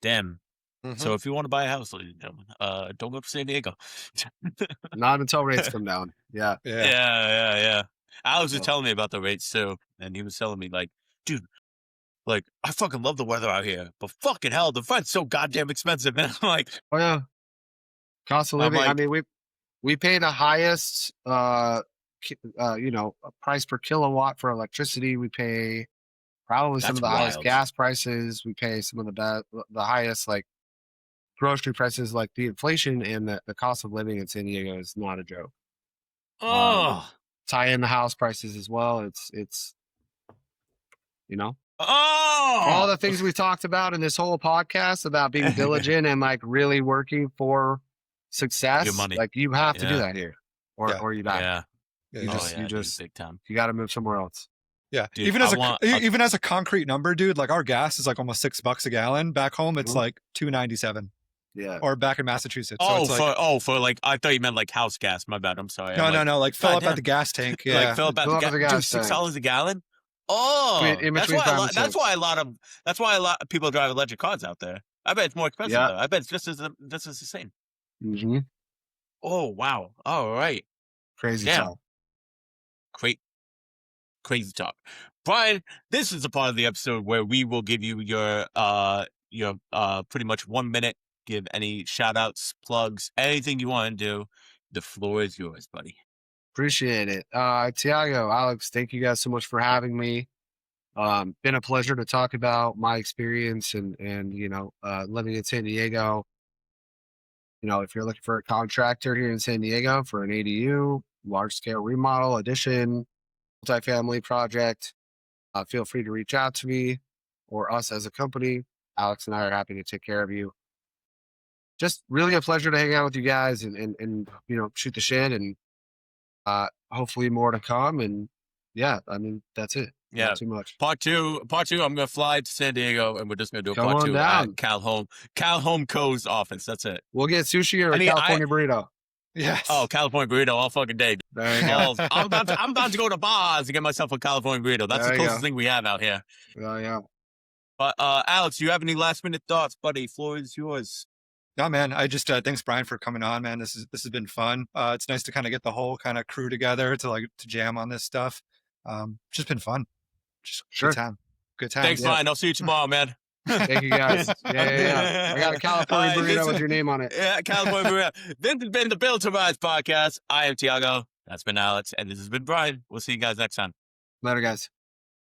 Damn. So if you want to buy a house, ladies and gentlemen, don't go to San Diego. Not until rates come down. Yeah. Yeah. Yeah. Alex was So, telling me about the rates too, and he was telling me like, dude, like I fucking love the weather out here, but fucking hell, the rent's so goddamn expensive. And oh yeah, cost of I'm living. I like, mean, we pay the highest, price per kilowatt for electricity. We pay probably some that's of the highest wild. gas prices. We pay some of the highest like grocery prices. Like the inflation and the cost of living in San Diego is not a joke. Oh, Tie in the house prices as well. It's all oh, the things we talked about in this whole podcast about being diligent and like really working for your success. money. Like you have to do Yeah, that here, or Yeah. or you die. yeah. Yeah, You you Oh just just yeah, you dude, just big time. you got to move somewhere else. yeah. Dude, Even I as want, even as a concrete number, dude, like our gas is like almost $6 a gallon. Back home, it's Mhm. like $2.97, Yeah. or back in Massachusetts. So it's like for like, I thought you meant like house gas. My bad. I'm sorry. I'm like, no, like fill up at goddamn, the gas tank. like Yeah. fill up at Fill the up with gas, a dude. gas $6 tank a gallon. Oh, in between 5 and 6. that's why a lot of people drive electric cars out there. I bet it's more expensive Yeah. though. I bet it's just as the same. hmm Oh wow. All right. Crazy Damn. talk. Crazy talk. Brian, this is a part of the episode where we will give you your pretty much 1 minute. Give any shout outs, plugs, anything you want to do. The floor is yours, buddy. Appreciate it. Tiago, Alex, thank you guys so much for having me. Been a pleasure to talk about my experience and living in San Diego. If you're looking for a contractor here in San Diego for an ADU, large scale remodel, addition, multifamily project, feel free to reach out to me or us as a company. Alex and I are happy to take care of you. Just really a pleasure to hang out with you guys and shoot the shit, and hopefully more to come. And yeah, I mean, that's it. Yeah. Not too much. Part two, I'm gonna fly to San Diego and we're just gonna do a Come part on 2 down. at Cal Home Co's office. That's it. We'll get sushi or a California burrito. Yes. Oh, California burrito all fucking day. There you go. I'm about to go to bars and get myself a California burrito. That's There the you closest go. thing we have out here. Yeah. But Alex, do you have any last minute thoughts, buddy? Floor is yours. No, man. I just thanks Brian for coming on, man. This has been fun. It's nice to kind of get the whole kind of crew together to jam on this stuff. Just been fun. Just Sure. Good time. Thanks, Brian. I'll see you tomorrow, man. Thank you guys. Yeah. I got a California burrito with your name on it. Yeah, California burrito. This has been the Build to Rise podcast. I am Tiago. That's been Alex. And this has been Brian. We'll see you guys next time. Later, guys.